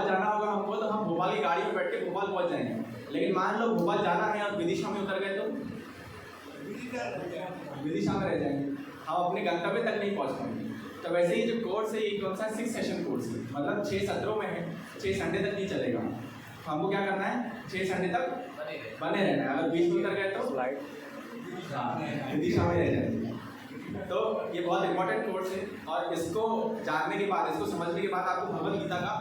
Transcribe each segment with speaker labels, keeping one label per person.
Speaker 1: जाना होगा हमको तो हम भोपाल की गाड़ी में बैठ के भोपाल पहुंच जाएंगे, लेकिन मान लो भोपाल जाना है और विदिशा में उतर गए तो विदिशा में रह जाएंगे, हम अपने गंतव्य तक नहीं पहुंच पाएंगे। तो वैसे ही जो कोर्स है ये कौन सा 6 सेशन कोर्स है, मतलब 6 सत्रों में है, 6 संडे तक नहीं चलेगा। तो हमको क्या करना है, 6 संडे तक बने रहना है। अगर बीच में उतर गए तो विदिशा में रह जाएंगे। तो ये बहुत इंपॉर्टेंट कोर्स है और इसको जानने के बाद, इसको समझने के बाद आपको भगवद गीता का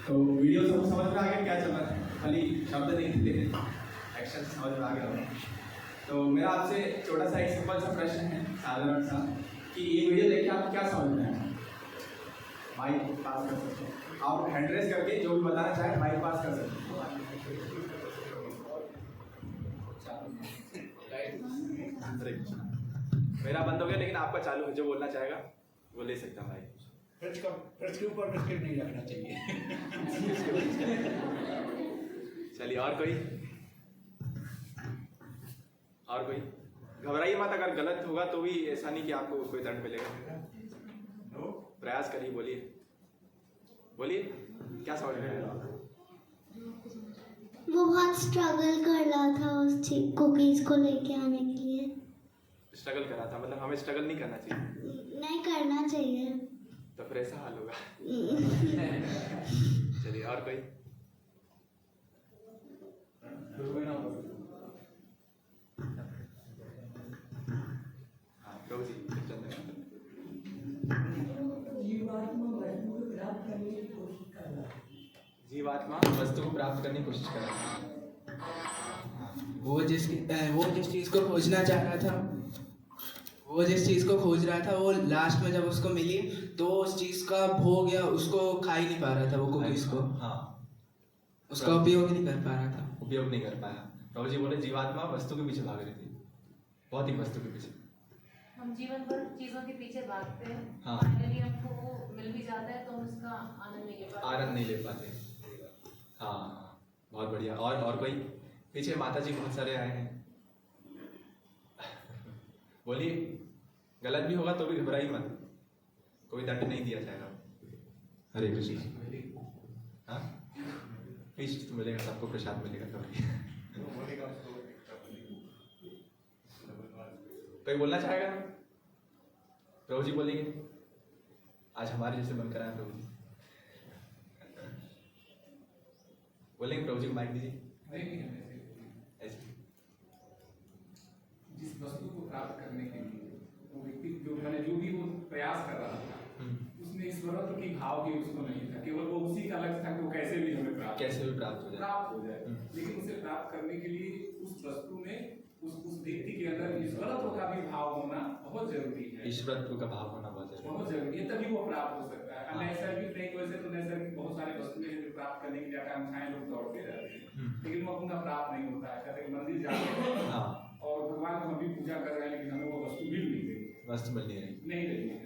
Speaker 1: तो वीडियो सब समझ में आ गया क्या चल रहा है, खाली शब्द नहीं थे लेकिन एक्शन समझ में आ गया होगा। तो मेरा आपसे छोटा सा एक सिंपल सा प्रश्न है, साधारण सा, कि ये वीडियो देख के आपको क्या समझ में आया? माइक पास कर सकते हो आप, हैंड रेस करके जो भी बताना चाहे माइक पास कर सकते हो। मेरा बंद हो गया लेकिन आपका चालू है, जो बोलना चाहेगा वो ले सकता है माइक।
Speaker 2: फ्रिज के ऊपर बिस्किट नहीं रखना चाहिए।
Speaker 1: चलिए और कोई घबराइए मत, अगर गलत होगा तो भी ऐसा नहीं कि आपको कोई दंड मिलेगा। प्रयास करिए, बोलिए क्या समझ में आया?
Speaker 3: वो बहुत स्ट्रगल कर रहा था उस कुकीज को लेके आने के लिए।
Speaker 1: स्ट्रगल कर रहा था, मतलब हमें स्ट्रगल नहीं करना चाहिए?
Speaker 3: नहीं करना चाहिए।
Speaker 1: तो फिर ऐसा हाल होगा। चलिए और कोई? जीवात्मा वस्तु को प्राप्त करने की कोशिश कर रहा था।
Speaker 4: वो जिस चीज़ को खोजना चाह रहा था, वो जिस चीज़ को खोज रहा था, वो लास्ट में जब उसको मिली तो उस चीज़ का भोग या उसको खा ही नहीं पा रहा था, वो कुकीज को।
Speaker 1: हाँ,
Speaker 4: उसका उपयोग नहीं कर पा रहा था।
Speaker 1: उपयोग नहीं कर पाया। प्रभु जी बोले जीवात्मा वस्तु के पीछे भाग रही थी, बहुत ही वस्तु के पीछे।
Speaker 5: हम जीवन भर चीजों के पीछे भागते हैं,
Speaker 1: हाँ।
Speaker 5: फाइनली हमको वो मिल भी जाता है तो हम उसका आनंद नहीं ले पाते। हाँ, बहुत बढ़िया। और कोई? पीछे माता जी बहुत सारे आए हैं। बोलिए, गलत भी होगा तो भी घबराइए मत, कोई दंड नहीं दिया जाएगा। हरे कृष्ण। हाँ, फीस मिलेगा, सबको प्रसाद मिलेगा। कोई बोलना चाहेगा? प्रभु जी बोलेंगे? आज हमारे जैसे बनकर आए प्रभु जी, बोलेंगे? प्रभु जी को माइक दीजिए। ऐसे
Speaker 6: जिस वस्तु को प्राप्त करने के लिए वो व्यक्ति जो भी वो प्रयास कर रहा था उसमें ईश्वरत्व की भाव भी उसको नहीं था, केवल वो उसी का लक्ष्य था कि वो कैसे भी हमें प्राप्त हो जाए। लेकिन उसे प्राप्त करने के लिए उस वस्तु में उस व्यक्ति के अंदर ईश्वरत्व का भी भाव होना बहुत जरूरी है।
Speaker 5: ईश्वरत्व का भाव होना बहुत
Speaker 6: जरूरी है, तभी वो प्राप्त हो सकता है। नैसर्गिक नहीं, वैसे तो नैसर्गिक बहुत सारे वस्तुएं हैं जो प्राप्त करने की आकांक्षाएं लोग दौड़ते रहते हैं, लेकिन वो अपना प्राप्त नहीं होता है। कहते मंदिर जाते हैं और भगवान को हम भी पूजा कर रहे हैं, लेकिन हमें वो वस्तु मिल नहीं रही,
Speaker 5: वस्तु मिल नहीं
Speaker 6: रही है।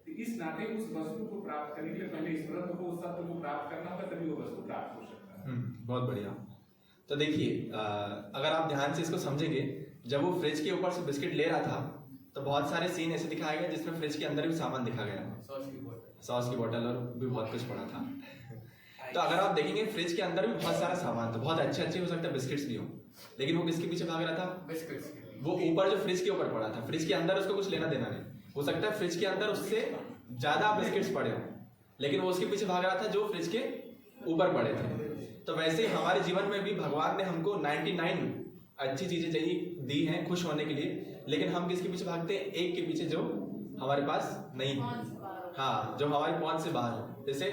Speaker 6: तो इस नाते उस वस्तु को प्राप्त करने के लिए पहले ईश्वरत्व को, उस सत्य को प्राप्त करना होगा, तभी वो वस्तु प्राप्त हो सकता है।
Speaker 5: बहुत बढ़िया। तो देखिए, अगर आप ध्यान से इसको समझेंगे, जब वो फ्रिज के ऊपर से बिस्किट ले रहा था तो बहुत सारे सीन ऐसे दिखाए गए जिसमें फ्रिज के अंदर भी सामान दिखा गया, सॉस की बोतल और भी बहुत कुछ पड़ा था। तो अगर आप देखेंगे फ्रिज के अंदर भी बहुत सारा सामान था, बहुत अच्छे हो सकता है बिस्किट्स भी हो, लेकिन वो किसके पीछे भाग रहा था? वो ऊपर जो फ्रिज के ऊपर पड़ा था, फ्रिज के अंदर उसको कुछ लेना देना नहीं। हो सकता है फ्रिज के अंदर उससे ज्यादा बिस्किट्स पड़े हो, लेकिन वो उसके पीछे भाग रहा था जो फ्रिज के ऊपर पड़े थे। तो वैसे ही हमारे जीवन में भी भगवान ने हमको 99 अच्छी चीजें चाहिए दी हैं खुश होने के लिए, लेकिन हम किसके पीछे भागते हैं? एक के पीछे जो हमारे पास नहीं है, हाँ, जो हमारी पहुंच से बाहर है। जैसे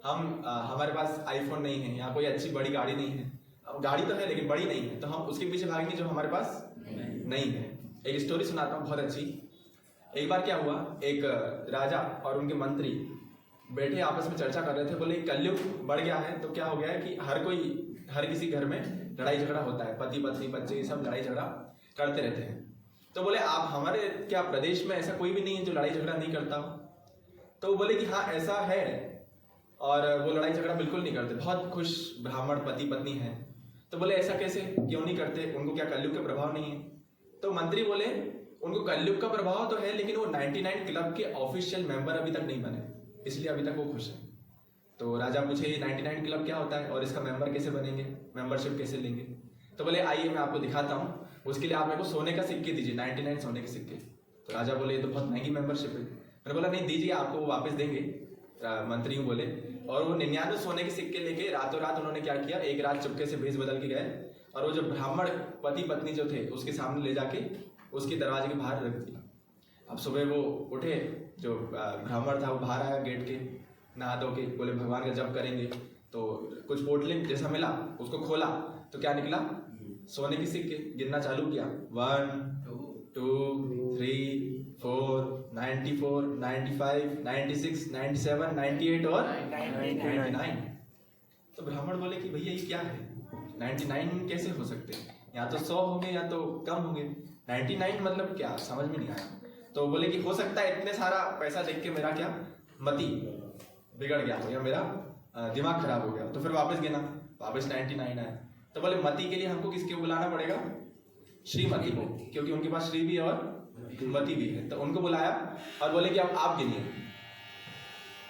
Speaker 5: हमारे पास आईफोन नहीं है या कोई अच्छी बड़ी गाड़ी नहीं है, गाड़ी तो है लेकिन बड़ी नहीं है, तो हम उसके पीछे भागेंगे जो हमारे पास नहीं है। एक स्टोरी सुनाता हूँ बहुत अच्छी। एक बार क्या हुआ, एक राजा और उनके मंत्री बैठे आपस में चर्चा कर रहे थे। बोले कलयुग बढ़ गया है तो क्या हो गया है कि हर किसी घर में लड़ाई झगड़ा होता है, पति पत्नी बच्चे सब लड़ाई झगड़ा करते रहते हैं। तो बोले आप हमारे क्या प्रदेश में ऐसा कोई भी नहीं है जो लड़ाई झगड़ा नहीं करता हो? तो वो बोले कि हाँ ऐसा है, और वो लड़ाई झगड़ा बिल्कुल नहीं करते, बहुत खुश ब्राह्मण पति पत्नी है। तो बोले ऐसा कैसे, क्यों नहीं करते? उनको क्या कलयुग का प्रभाव नहीं है? तो मंत्री बोले उनको कलयुग का प्रभाव तो है, लेकिन वो 99 क्लब के ऑफिशियल मेंबर अभी तक नहीं बने, इसलिए अभी तक वो खुश है। तो राजा पूछे ये 99 क्लब क्या होता है और इसका मेंबर कैसे बनेंगे, मेंबरशिप कैसे लेंगे? तो बोले आइए मैं आपको दिखाता हूँ, उसके लिए आप मेरे को सोने का सिक्के दीजिए, 99 सोने के सिक्के। तो राजा बोले ये तो बहुत महंगी मेंबरशिप है। मैंने बोला नहीं दीजिए, आपको वो वापस देंगे। मंत्री बोले, और वो 99 सोने के सिक्के लेके रातों रात उन्होंने क्या किया, एक रात चुपके से भेष बदल के गए और वो जो ब्राह्मण पति पत्नी जो थे उसके सामने ले जाके उसके दरवाजे के बाहर रख दिया। अब सुबह वो उठे, जो ब्राह्मण था वो बाहर आया गेट के, नहा धो के, बोले भगवान का जप करेंगे। तो कुछ पोटली जैसा मिला, उसको खोला तो क्या निकला, सोने के सिक्के। गिनना चालू किया, 1 2 3 4 94 95 96 97 98 और 99। तो ब्राह्मण बोले कि भैया ये क्या है, 99 कैसे हो सकते हैं? या तो 100 होंगे या तो कम होंगे, 99 मतलब क्या, समझ में नहीं आया। तो बोले कि हो सकता है इतने सारा पैसा देख के मेरा क्या मति बिगड़ गया हो या मेरा दिमाग खराब हो गया। तो फिर वापस गिना, वापस 99 आया। तो बोले मति के लिए हमको किसके बुलाना पड़ेगा, श्रीमती को, क्योंकि उनके पास श्री भी और मति भी है। तो उनको बुलाया और बोले कि अब आप गिनिए।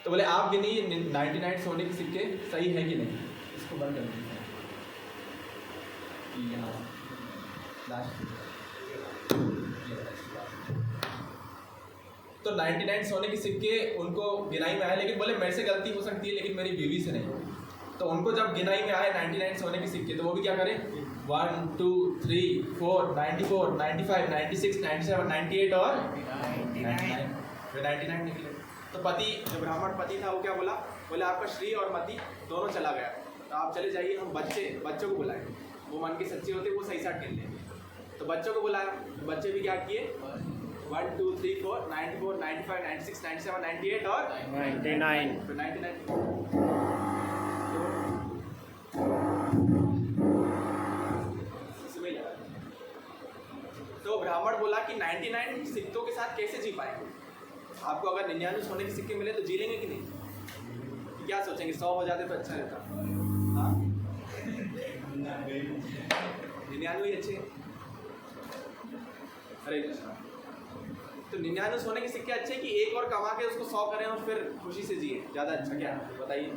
Speaker 5: तो बोले आप गिनिए 99 सोने के सिक्के सही है कि नहीं। इसको बंद कर दीजिए, तो 99 सोने के सिक्के उनको गिनाई में आए, लेकिन बोले मेरे से गलती हो सकती है लेकिन मेरी बीवी से नहीं। तो उनको जब गिनाई में आए 99 सोने के सिक्के, तो वो भी क्या करें, 1 2 3 4 94 95 96 97 98 और 99, फिर 99 निकले। तो पति, जो ब्राह्मण पति था, वो क्या बोला, बोले आपका श्री और मति दोनों चला गया, तो आप चले जाइए, हम बच्चों को बुलाएं, वो मन के सच्चे होते, वो सही साथ गिन लेंगे। तो बच्चों को बुलाया, बच्चे भी क्या किए, 1 2 3 4 94 95 96 97 98 और
Speaker 2: 99।
Speaker 5: फिर 99। तो ब्राह्मण बोला कि 99 सिक्कों के साथ कैसे जी पाएंगे? आपको अगर 99 सोने के सिक्के मिले तो जी लेंगे कि नहीं? क्या सोचेंगे, 100 हो जाते तो अच्छा रहता। हाँ 99 ही अच्छे। हरे कृष्णा। तो 99 सोने के सिक्के अच्छे कि एक और कमा के उसको 100 करें और फिर खुशी से जिए, ज़्यादा अच्छा क्या बताइए?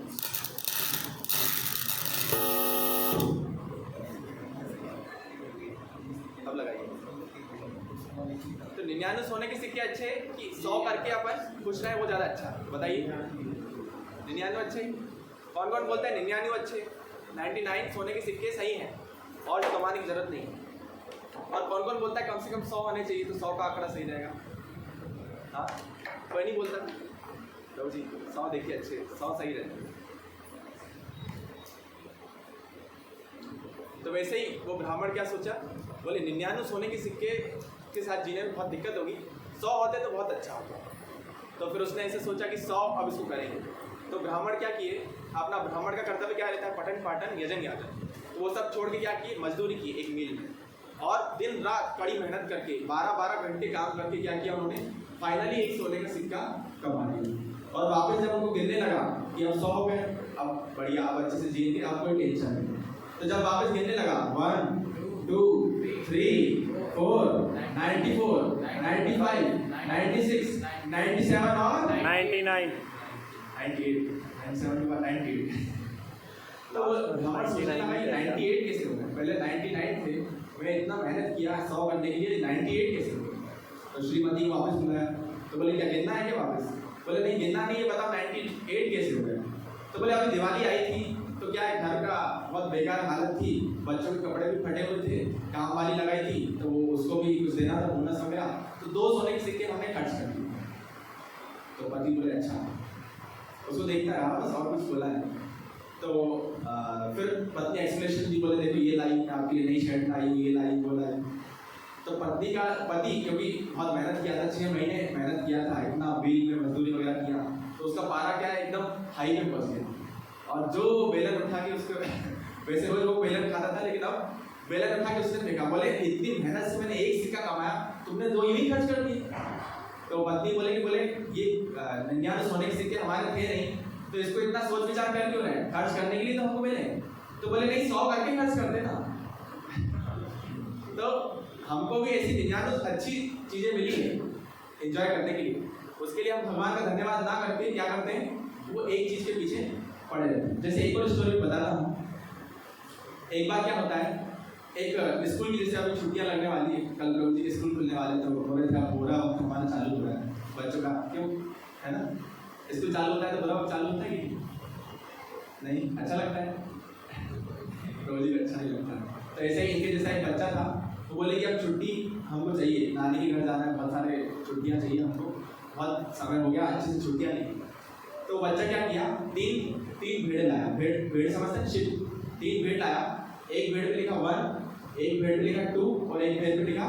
Speaker 5: अब लगाइए।
Speaker 1: तो 99 सोने के सिक्के अच्छे कि 100 करके अपन खुश रहे वो ज़्यादा अच्छा? बताइए। 99 अच्छे? कौन कौन बोलता है 99 अच्छे? 99 सोने के सिक्के सही हैं और कमाने की ज़रूरत नहीं है। और कौन कौन बोलता है कम से कम 100 होने चाहिए, तो 100 का आंकड़ा सही रहेगा? हाँ, कोई नहीं बोलता। लो जी, 100 देखिए अच्छे, 100 सही रहते हैं। तो वैसे ही वो ब्राह्मण क्या सोचा, बोले 99 सोने के सिक्के के साथ जीने में बहुत दिक्कत होगी, 100 होते तो बहुत अच्छा होता। तो फिर उसने ऐसे सोचा कि 100 अब इसको करेंगे। तो ब्राह्मण क्या किए, अपना ब्राह्मण का कर्तव्य क्या रहता है, पठन पाठन यजन याजन, तो वो सब छोड़ के क्या किए, मजदूरी की एक मिल में, और दिन रात कड़ी मेहनत करके 12-12 घंटे काम करके क्या किया उन्होंने, फाइनली एक सोने का सिक्का कमा लिया। और वापस जब उनको गिनने लगा कि अब 100 हो गए, अब बढ़िया, अब अच्छे से जिएंगे, अब कोई टेंशन नहीं। तो जब वापस गिनने लगा 1 2 3 4 94 95 96 97 और
Speaker 7: 99
Speaker 1: 98 97 98। तो ब्राह्मण सोचने लगा 98 कैसे हो गए, पहले 99 थे, मैं इतना मेहनत किया 100 करने के लिए, 98 कैसे हो गए? तो श्रीमती को वापस बुलाया, तो बोले क्या गिनना है क्या वापस? बोले नहीं गिनना नहीं है, बताओ 98 कैसे हो गए? तो बोले अभी दिवाली आई थी तो क्या है, घर का बहुत बेकार हालत थी, बच्चों के कपड़े भी फटे हुए थे, काम वाली लगाई थी तो वो उसको भी कुछ देना था, बोनस वगैरह, तो 2 सोने के सिक्के हमने खर्च कर दिए। तो पति बोले अच्छा, उसको देखता रहा बस, और कुछ बोला नहीं। तो फिर पत्नी एक्सप्लेनेशन दी, बोले देखो ये लाई आपके लिए नई शर्ट लाई, ये लाई वो लाई। तो पति क्योंकि बहुत मेहनत किया था, 6 महीने मेहनत किया था, इतना बिल में मजदूरी वगैरह किया, तो उसका पारा क्या है, एकदम हाई में पहुंच गया। और जो बेलन उठा के उसको वैसे रोज वो बेलन खाता था, लेकिन अब बेलन उठा के उसने फेंका, बोले इतनी मेहनत से मैंने एक सिक्का कमाया, तुमने 2 ही खर्च कर दिए। तो पत्नी बोले ये 99 सोने के सिक्के हमारे थे नहीं, तो इसको इतना सोच विचार कर क्यों रहे, खर्च करने के लिए तो हमको मिले। तो बोले नहीं 100 करके खर्च करते ना। तो हमको भी ऐसी 99 अच्छी चीजें मिली है एंजॉय करने के लिए, उसके लिए हम भगवान का धन्यवाद ना करके क्या करते हैं, वो एक चीज के पीछे पड़े रहते हैं। जैसे एक और स्टोरी बताता हूँ। एक बार क्या होता है, एक स्कूल की जैसे अभी छुट्टियां लगने वाली है, कल रोज जी स्कूल खुलने वाले, तो बोल रहे थे पूरा वक्त हमारा चालू हो रहा है बच्चों का, क्यों है ना, स्कूल चालू होता है तो पूरा वक्त चालू होता है कि नहीं, अच्छा लगता है, रोज ही अच्छा नहीं लगता है। तो ऐसे ही इनके जैसा एक बच्चा था, तो बोले कि अब छुट्टी हमको चाहिए, नानी के घर जाना है, बहुत सारे छुट्टियाँ चाहिए हमको, बहुत समय हो गया अच्छे से छुट्टियाँ नहीं। तो बच्चा क्या किया, तीन भेड़ लाया, भेड़ समझते हैं, शिप, 3 भेड़ लाया, एक भेड़ पे लिखा 1, एक भेड़ पे लिखा 2 और एक भेड़ पे लिखा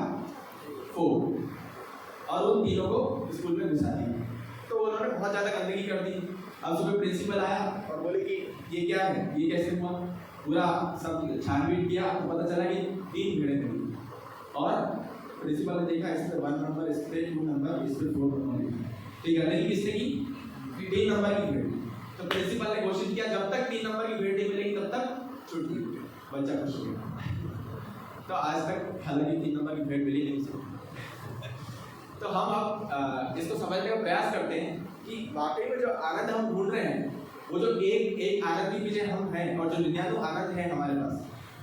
Speaker 1: 4, और उन तीनों को स्कूल में घुसा दिया। तो उन्होंने बहुत ज़्यादा गंदगी कर दी। अब सुबह प्रिंसिपल आया और बोले कि ये क्या है, ये कैसे हुआ, पूरा सब छानबीन किया तो पता चला कि 3 भेड़ें थी, और प्रिंसिपल ने देखा इस पर 1 नंबर, इस पर 2 नंबर, इस पर 4 नंबर, ठीक है, गंदगी किसने की, 3 नंबर की भेड़। तो प्रिंसिपल ने घोषित किया जब तक 3 नंबर की भेड़ नहीं मिलेगी तब तक छुट्टी, बच्चा खुश हो गया। तो आज तक हालांकि 3 नंबर की भेड़ मिली नहीं उसको। तो हम अब इसको समझने का प्रयास करते हैं कि वाकई में जो आनंद हम ढूंढ रहे हैं, वो जो एक आनंद के पीछे हम हैं, और जो 99 आनंद है हमारे पास,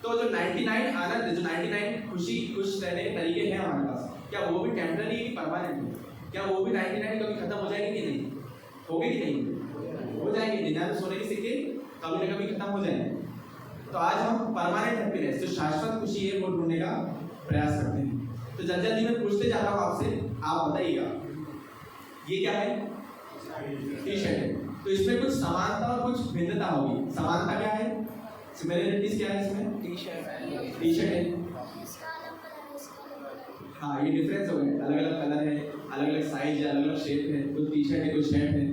Speaker 1: तो जो 99 आनंद, जो 99 खुश रहने के तरीके हैं हमारे पास, क्या वो भी टेम्पररी की परमानेंट है? क्या वो भी 99 कभी खत्म हो जाएंगे कि नहीं, होगी कि नहीं, हो जाएंगे। 99 सोने के सिक्के कभी ना कभी खत्म हो जाएंगे। तो आज हम परमानेंट हैप्पीनेस, जो शाश्वत खुशी है, वो ढूंढने का प्रयास करते हैं। तो जल्दी मैं पूछते जा रहा हूँ आपसे, आप बताइएगा ये क्या है, टी शर्ट है, तो इसमें कुछ समानता और कुछ भिन्नता होगी। समानता क्या है, सिमिलरिटीज क्या है इसमें, टी शर्ट है, हाँ ये डिफरेंस हो गए, अलग अलग कलर है, अलग अलग साइज है, अलग अलग शेप है, कुछ टी शर्ट है कुछ शर्ट है,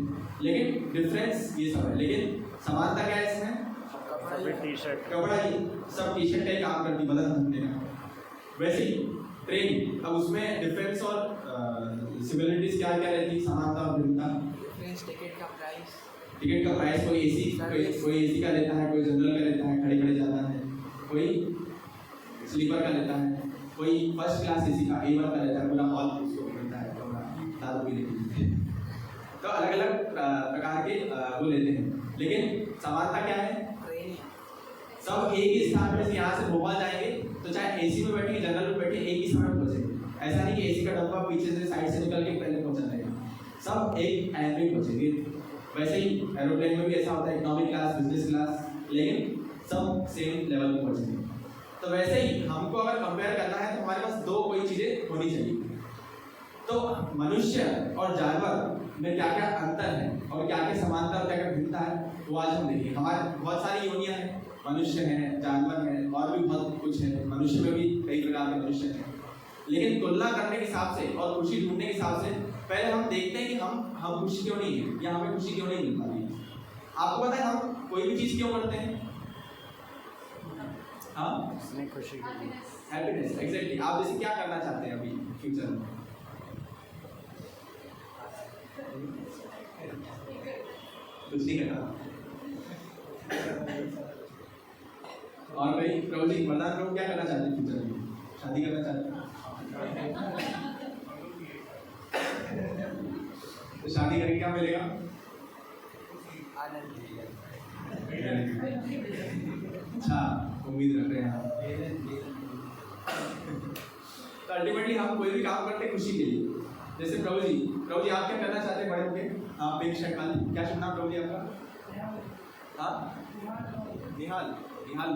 Speaker 1: लेकिन डिफरेंस ये सब है। लेकिन समानता क्या है इसमें, कपड़ा ही, सब टी शर्ट का ही काम करती, बदल हमने का। वैसे ही ट्रेन, अब उसमें डिफरेंस और सिमिलरिटीज क्या क्या रहती, समानता और भिन्नता,
Speaker 4: टिकट का
Speaker 1: प्राइस, कोई एसी का लेता है, कोई जनरल का लेता है, खड़े खड़े जाता है, कोई स्लीपर का लेता है, कोई फर्स्ट क्लास एसी का A1 का लेता है, पूरा हॉल उसको मिलता है, दारू भी लेते हैं। तो अलग अलग प्रकार के वो लेते हैं, लेकिन समानता क्या है, सब एक ही स्थान पे से यहाँ से भोपाल जाएंगे तो चाहे एसी में बैठे जनरल में बैठे एक ही समय में पहुंचेंगे, ऐसा नहीं कि एसी का डब्बा पीछे से साइड से निकल के पहले पहुंचा रहेगा, सब एक टाइम में पहुंचेंगे। वैसे ही एरोप्लेन में भी ऐसा होता है, इकोनॉमिक क्लास, बिजनेस क्लास, लेकिन सब सेम लेवल पे पहुंचेंगे। तो वैसे ही हमको अगर कंपेयर करना है तो हमारे पास दो कोई चीजें होनी चाहिए। तो मनुष्य और जानवर में क्या क्या अंतर है और क्या क्या समानता और क्या क्या भिन्नता है, वो आज हम देखेंगे। हमारे बहुत सारी योनियां हैं, मनुष्य हैं, जानवर हैं, और भी बहुत कुछ है। मनुष्य में भी कई प्रकार के मनुष्य हैं, लेकिन तुलना करने के हिसाब से और खुशी ढूंढने के हिसाब से पहले हम देखते हैं कि हम खुशी क्यों नहीं है, या हमें खुशी क्यों नहीं मिल पा रही है। आपको पता है हम कोई भी चीज क्यों करते हैं? हाँ,
Speaker 2: खुशी,
Speaker 1: हैप्पीनेस, एग्जैक्टली। आप जैसे क्या करना चाहते हैं अभी फ्यूचर में? कुछ नहीं करना। और भाई प्रभु जी, वरदान प्रभु क्या करना चाहते हैं फ्यूचर में? शादी करना चाहते हैं? तो शादी करके क्या मिलेगा? अच्छा, उम्मीद रख रहे हैं आप। तो अल्टीमेटली हम कोई भी काम करते हैं खुशी के लिए। जैसे प्रभु जी आप क्या करना चाहते हैं बड़े होके? आप पिंक शर्ट वाले, क्या शुभ नाम प्रभु जी आपका? हाँ, निहाल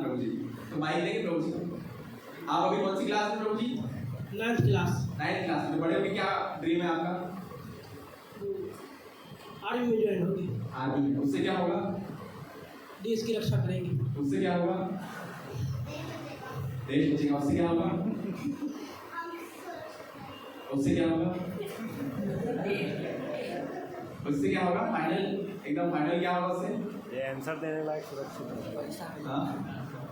Speaker 1: प्रभु जी। तो माइक देंगे प्रभु जी को। आप अभी कौन सी क्लास में प्रभु जी?
Speaker 7: 9th class.
Speaker 1: 9th क्लास में। बड़े होके क्या ड्रीम है आपका?
Speaker 7: आर्मी में ज्वाइन होगी।
Speaker 1: आर्मी में। उससे क्या होगा?
Speaker 7: देश की रक्षा करेंगे।
Speaker 1: उससे क्या होगा? देश बचेगा। उससे क्या होगा? उससे क्या होगा? उससे क्या होगा? एकदम फाइनल क्या होगा उससे?
Speaker 2: ये आंसर देने लायक सुरक्षित।
Speaker 1: हाँ,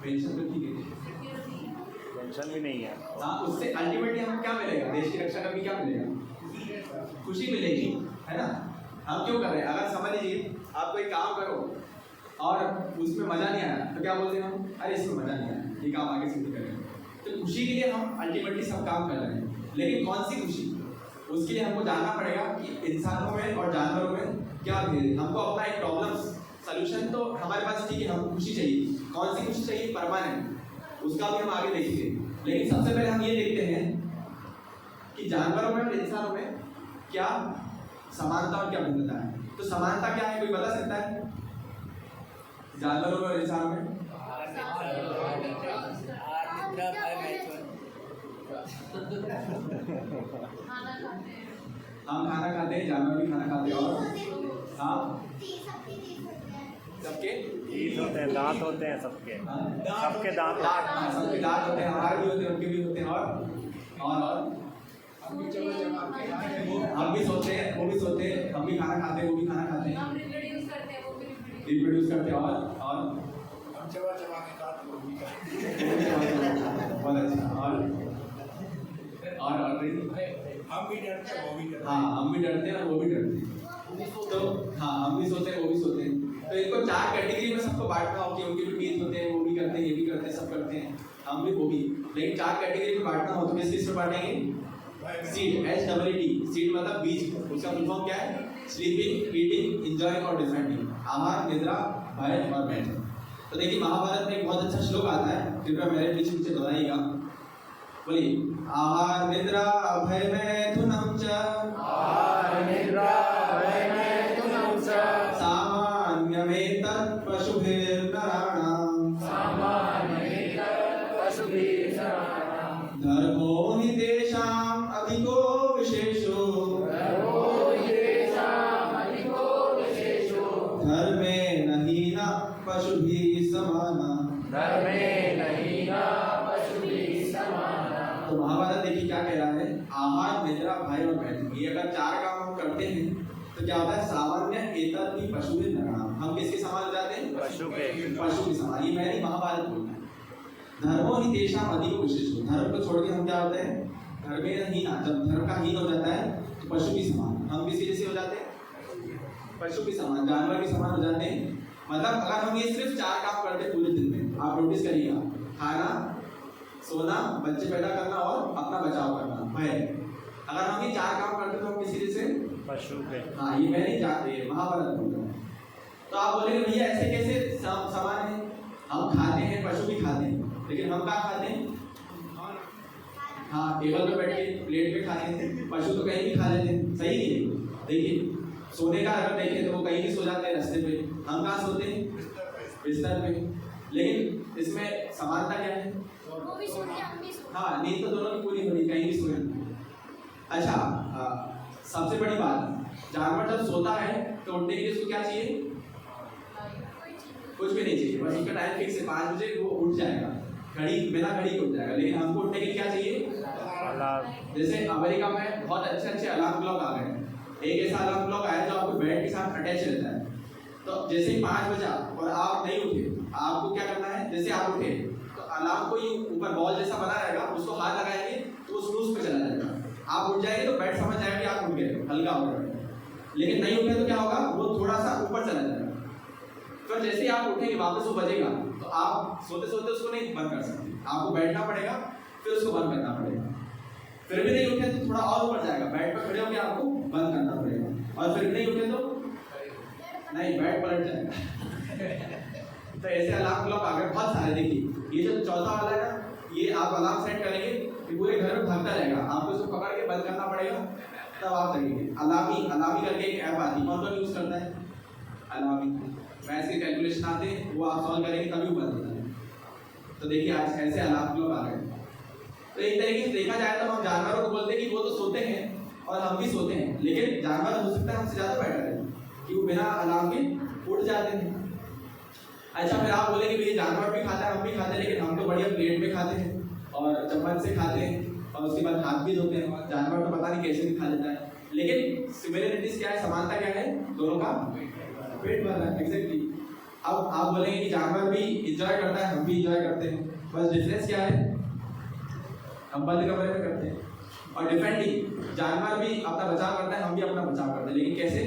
Speaker 1: पेंशन तो ठीक है,
Speaker 2: टेंशन भी नहीं है।
Speaker 1: हाँ। उससे अल्टीमेटली हमें क्या मिलेगा? देश की रक्षा करके क्या मिलेगा? खुशी मिलेगी, है ना? हम क्यों कर रहे हैं? अगर समझ लीजिए आप कोई काम करो और उसमें मजा नहीं आया तो क्या बोलते हैं हम? अरे इसमें मजा नहीं आया, ये काम आगे से नहीं करेंगे। तो खुशी के लिए हम अल्टीमेटली सब काम कर रहे हैं, लेकिन कौन सी खुशी? उसके लिए हमको जानना पड़ेगा कि इंसानों में और जानवरों में क्या भेद है। हमको अपना एक प्रॉब्लम सॉल्यूशन तो हमारे पास ठीक है, हमको खुशी चाहिए। कौन सी खुशी चाहिए? परमानेंट, उसका भी हम आगे देखेंगे। लेकिन सबसे पहले हम ये देखते हैं कि जानवरों में और इंसानों में क्या समानता और क्या भिन्नता है। तो समानता क्या है, कोई बता सकता है? जानवरों में और इंसानों में हम खाना खाते हैं, जानवर भी खाना खाते हैं। और हाँ, सबके
Speaker 2: ईद होते हैं, दांत होते हैं सबके, सबके दांत
Speaker 1: सबके दांत होते हैं, हमारे भी होते हैं, उनके भी होते हैं। और हम भी सोते हैं, वो भी सोते हैं, हम भी खाना खाते हैं, वो भी खाना खाते हैं, रिप्रोड्यूस करते हैं। और
Speaker 2: हम चबा चबा के खाते हैं, वो भी खाते
Speaker 1: बहुत अच्छा। और
Speaker 2: हम भी डरते हैं, वो भी डरते हैं।
Speaker 1: हाँ, हम भी डरते हैं और वो भी डरते हैं। तो हाँ, हम भी सोते हैं, वो भी सोते हैं। तो इनको 4 कैटेगरी में सबको बांटना हो कि उनके भी टीथ होते हैं, वो भी करते हैं, ये भी करते हैं, सब करते हैं, हम भी वो भी। लेकिन 4 कैटेगरी में बांटना हो तो किस किस में बांटेंगे? सीड, SEED, सीड मतलब बीज। उसका फुल फॉर्म क्या है? स्लीपिंग, ईटिंग, एंजॉयिंग और डिफेंडिंग। आहार, निद्रा, भय और मैथ। तो देखिए महाभारत में एक बहुत अच्छा श्लोक आता है, कृपया मेरे बीच में दोहराइएगा। बोलिए, आहार निद्रा भय मैथुनम च, सामान्यमेतत् पशुभिर्नराणां, धर्मो हि तेषाम् अधिको विशेषो, धर्मे न हीना पशुभिः समाना। तो महाभारत देखिए क्या कह रहा है? आहार, निद्रा, भय और मैथुन, ये अगर 4 काम हम करते हैं तो क्या होता है? सामान्य एतत् ही पशु में नराणाम, हम किसके समान हो जाते हैं? पशु के समान। ये मैं नहीं, महाभारत बोलता है। धर्मो ही तेषाम् अधिको विशेषो, धर्म को छोड़ के हम क्या होते हैं? धर्मे न हीना, जब धर्म का हीन हो जाता है तो पशु के समान। हम किसके जैसे हो जाते हैं? पशु के समान, जानवर के समान हो जाते हैं। मतलब अगर हम ये सिर्फ 4 काम करते हैं पूरे दिन में, आप नोटिस करिएगा, खाना, सोना, बच्चे पैदा करना और अपना बचाव करना, भय। अगर हम ये 4 काम करते तो हम किसी जैसे? पशु के। हाँ, ये मैं नहीं जानते, महाभारत बोल रहा है। तो आप बोलेंगे भैया ऐसे कैसे समान है? हम खाते हैं, पशु भी खाते हैं, लेकिन हम क्या खाते हैं? हाँ टेबल पे बैठ के प्लेट पे खाते हैं, पशु तो कहीं भी खा लेते हैं, सही नहीं है। देखिए सोने का अगर देखें तो वो कहीं भी सो जाते हैं रास्ते पे, हम कहाँ सोते हैं? बिस्तर पे। लेकिन इसमें समानता क्या है?
Speaker 8: वो भी सोते हैं, हम भी सोते हैं।
Speaker 1: हाँ नींद तो दोनों की पूरी होनी, कहीं भी सोए। अच्छा सबसे बड़ी बात, जानवर जब सोता है तो उठने के लिए उसको क्या चाहिए? कुछ भी नहीं चाहिए, बस उसका टाइम फिक्स है 5 बजे वो उठ जाएगा, घड़ी बिना घड़ी के उठ जाएगा। लेकिन हमको उठने के लिए क्या चाहिए? जैसे अमेरिका में बहुत अच्छे अच्छे अलार्म क्लॉक आ गए हैं। एक ऐसा अलार्म क्लॉक आया जो आपको बेड के साथ अटैच रहता है, तो जैसे ही 5 बजा और आप नहीं उठे, आपको क्या करना है? जैसे आप उठे तो अलार्म को ये ऊपर बॉल जैसा बना रहेगा, उसको हाथ लगाएंगे तो वो स्नूज पे चला जाएगा। आप उठ जाएंगे तो बेड समझ जाएगा कि आप उठ गए, हल्का हो गया। लेकिन नहीं उठे तो क्या होगा? वो थोड़ा सा ऊपर चला जाएगा। फिर जैसे ही आप उठेंगे वापस वो बजेगा, तो आप सोते सोते उसको नहीं बंद कर सकते, आपको बैठना पड़ेगा, फिर उसको बंद करना पड़ेगा। फिर भी नहीं उठे तो थोड़ा और ऊपर जाएगा, बेड पर खड़े होकर आपको बंद करना पड़ेगा। और फिर भी नहीं उठे तो नहीं, बेड पलट जाएगा। तो ऐसे अलार्म क्लॉक आ गए बहुत सारे। देखिए ये जो चौथा वाला है ना, ये आप अलार्म सेट करेंगे कि पूरे घर में भागता रहेगा, आपको इसको पकड़ के बंद करना पड़ेगा तब आप करेंगे। अलार्मी करके एक ऐप आती है, कौन कौन यूज करता है? अलार्मी। मैथ्स के कैलकुलेशन आते हैं, वो आप सॉल्व करेंगे तभी बंद होता है। तो देखिए आज ऐसे अलार्म क्लॉक आ गए। तो एक तरीके से देखा जाए तो हम जानवरों को बोलते हैं कि वो तो सोते हैं और हम भी सोते हैं, लेकिन जानवर हो सकता है हमसे ज़्यादा बेटर है कि वो बिना अलार्म के उठ जाते हैं। अच्छा फिर आप बोलेंगे भैया जानवर भी खाता है, हम भी खाते हैं, लेकिन हम तो बढ़िया प्लेट में खाते हैं और चम्मच से खाते हैं और उसके बाद हाथ भी धोते हैं। जानवर तो पता नहीं कैसे भी खा लेता है। लेकिन सिमिलरिटीज क्या है, समानता क्या है? दोनों का पेट भर रहा है। एग्जैक्टली। अब आप बोलेंगे कि जानवर भी इंजॉय करता है, हम भी इंजॉय करते हैं, बस डिफरेंस क्या है? हम बंद कमरे में करते हैं। और डिफेंडिंग, जानवर भी अपना बचाव करता है, हम भी अपना बचाव करते हैं। लेकिन कैसे?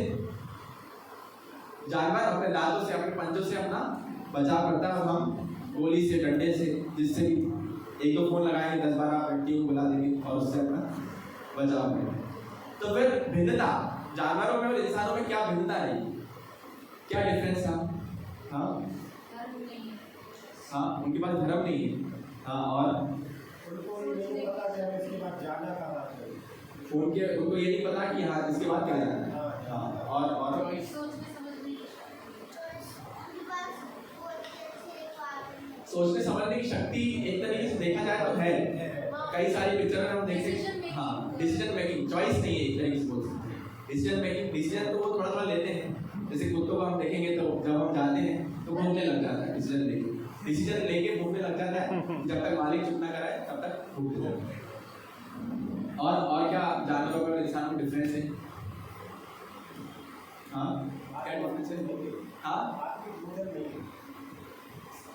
Speaker 1: जानवर अपने दांतों से, अपने पंजों से अपना बचाव करता है और हम गोली से, डंडे से, जिससे भी एक दो फोन लगाएंगे, 10-12 व्यक्तियों को बुला देंगे और उससे अपना बचाव करेंगे। तो फिर भिन्नता जानवरों में और इंसानों में क्या भिन्नता है? क्या डिफरेंस था? हाँ हाँ, उनके पास धर्म नहीं है। हाँ, और उनको ये नहीं पता कि हाँ इसके बाद क्या जाना है। हाँ, और सोचने समझने की शक्ति एक तरीके से देखा जाए तो है। कई सारी पिक्चर में हम देखते हैं। हाँ, डिसीजन मेकिंग, चॉइस नहीं है एक तरीके से बोल सकते हैं। डिसीजन मेकिंग, डिसीजन तो वो थोड़ा थोड़ा लेते हैं। जैसे कुत्तों को हम देखेंगे तो जब हम जाते हैं तो घूमने लग जाता है, डिसीजन लेके घूमने लग जाता है। जब तक मालिक चुप ना कराए तब तक घूमते जाते हैं। और क्या जानवरों में इंसानों में डिफरेंस है? हाँ, क्या डिफरेंस है? हाँ,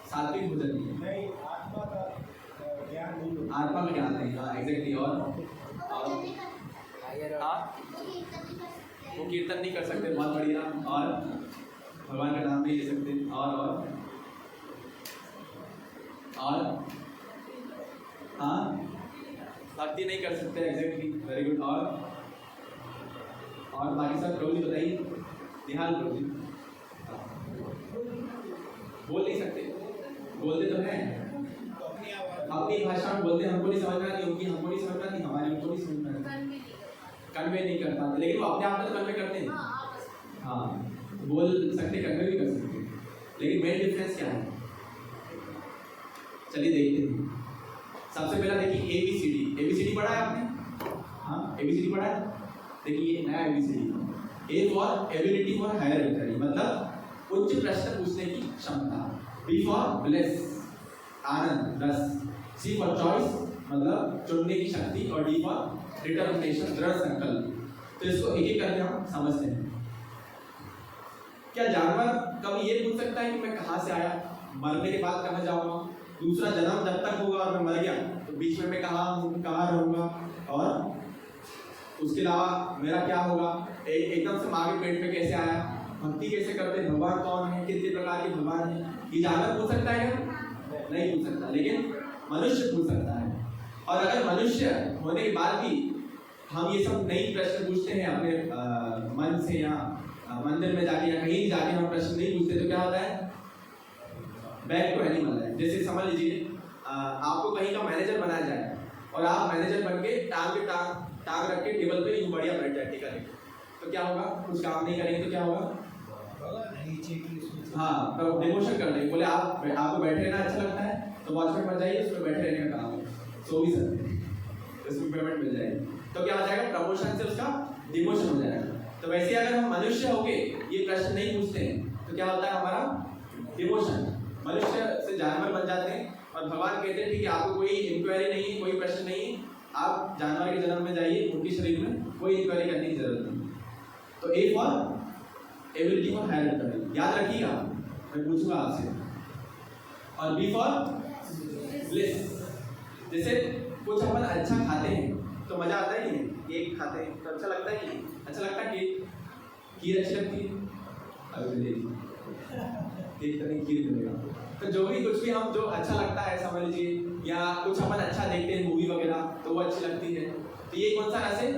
Speaker 1: सात्विक भोजन नहीं, आत्मा में ज्ञान नहीं। हाँ एग्जैक्टली। और हाँ, वो कीर्तन नहीं कर सकते बहुत बढ़िया, और भगवान का नाम नहीं ले सकते, और हाँ, भक्ति नहीं कर सकते। Exactly, very good. और बाकी सब प्रभु जी बताइए। निहाल प्रभु जी बोल नहीं सकते, बोलते तो हैं अपनी भाषा में बोलते, हमको नहीं समझ में आती, उनकी हमको नहीं समझ में आती, हमारी उनको नहीं समझ में आती, कन्वे नहीं कर पाते। लेकिन वो अपने आप में तो कन्वे करते हैं। हाँ, बोल सकते, कन्वे भी कर सकते हैं। लेकिन मेन डिफरेंस क्या है? चलिए देखते हैं। सबसे पहला देखिए ABCD पढ़ा है आपने? हाँ, ABCD पढ़ा है। देखिए ये नया ABCD। A for ability for higher ability, मतलब उच्च प्रश्न पूछने की क्षमता। B फॉर ब्लेस, आनंद, रस। C फॉर चॉइस, मतलब चुनने की शक्ति। और D फॉर डिटर्मिनेशन, दृढ़ संकल्प। तो इसको एक एक करके हम समझते हैं। क्या जानवर कभी ये पूछ सकता है कि मैं कहाँ से आया, मरने के बाद कहाँ जाऊंगा, दूसरा जन्म जब तक होगा और मैं मर गया तो बीच में मैं कहाँ रहूंगा, और उसके अलावा मेरा क्या होगा, एकदम से माँ के पेट में कैसे आया, भक्ति कैसे करते, भगवान कौन है, कितने प्रकार के भगवान है, ये जानवर पूछ सकता है क्या? नहीं पूछ सकता, लेकिन मनुष्य पूछ सकता है। और अगर मनुष्य होने के बाद भी हम ये सब नई प्रश्न पूछते हैं अपने मन से, या मंदिर में जाके या कहीं जाके हम प्रश्न नहीं पूछते, तो क्या होता है? बैक टू एनिमल है। जैसे समझ लीजिए आपको कहीं का मैनेजर बनाया जाए, और आप मैनेजर बन के टांग रख के टेबल पे यूं बढ़िया बैठ जाए टिका लेके, तो क्या होगा? कुछ काम नहीं करेंगे तो क्या होगा? हाँ, तो डिमोशन कर देंगे। बोले आपको बैठे रहना अच्छा लगता है तो वॉचमैन बन जाइए, उसमें बैठे रहने का काम है, सो भी सकते हैं, इसमें पेमेंट मिल जाएगी। तो क्या हो जाएगा? प्रमोशन से उसका डिमोशन हो जाएगा। तो वैसे अगर हम मनुष्य होके ये प्रश्न नहीं पूछते हैं तो क्या होता है? हमारा डिमोशन, मनुष्य से जानवर बन जाते हैं। और भगवान कहते हैं ठीक है, आपको कोई इंक्वायरी नहीं, कोई प्रश्न नहीं, आप जानवर के जन्म में जाइए, उनके शरीर में कोई इंक्वायरी करने की जरूरत नहीं। तो A for ability for higher करनी, याद रखिएगा, मैं पूछूंगा आपसे। और बी फॉर ब्लिस, जैसे कुछ अपन अच्छा खाते हैं तो मजा आता है नहीं? केक खाते हैं तो अच्छा लगता है नहीं? अच्छा लगता है केक? खीर अच्छी लगती है? अभी केक तो नहीं, खीर मिलेगा। तो जो भी कुछ भी हम जो अच्छा लगता है समझ लीजिए, या कुछ अपन अच्छा देखते हैं मूवी वगैरह तो वो अच्छी लगती है। तो ये कौन सा रस है?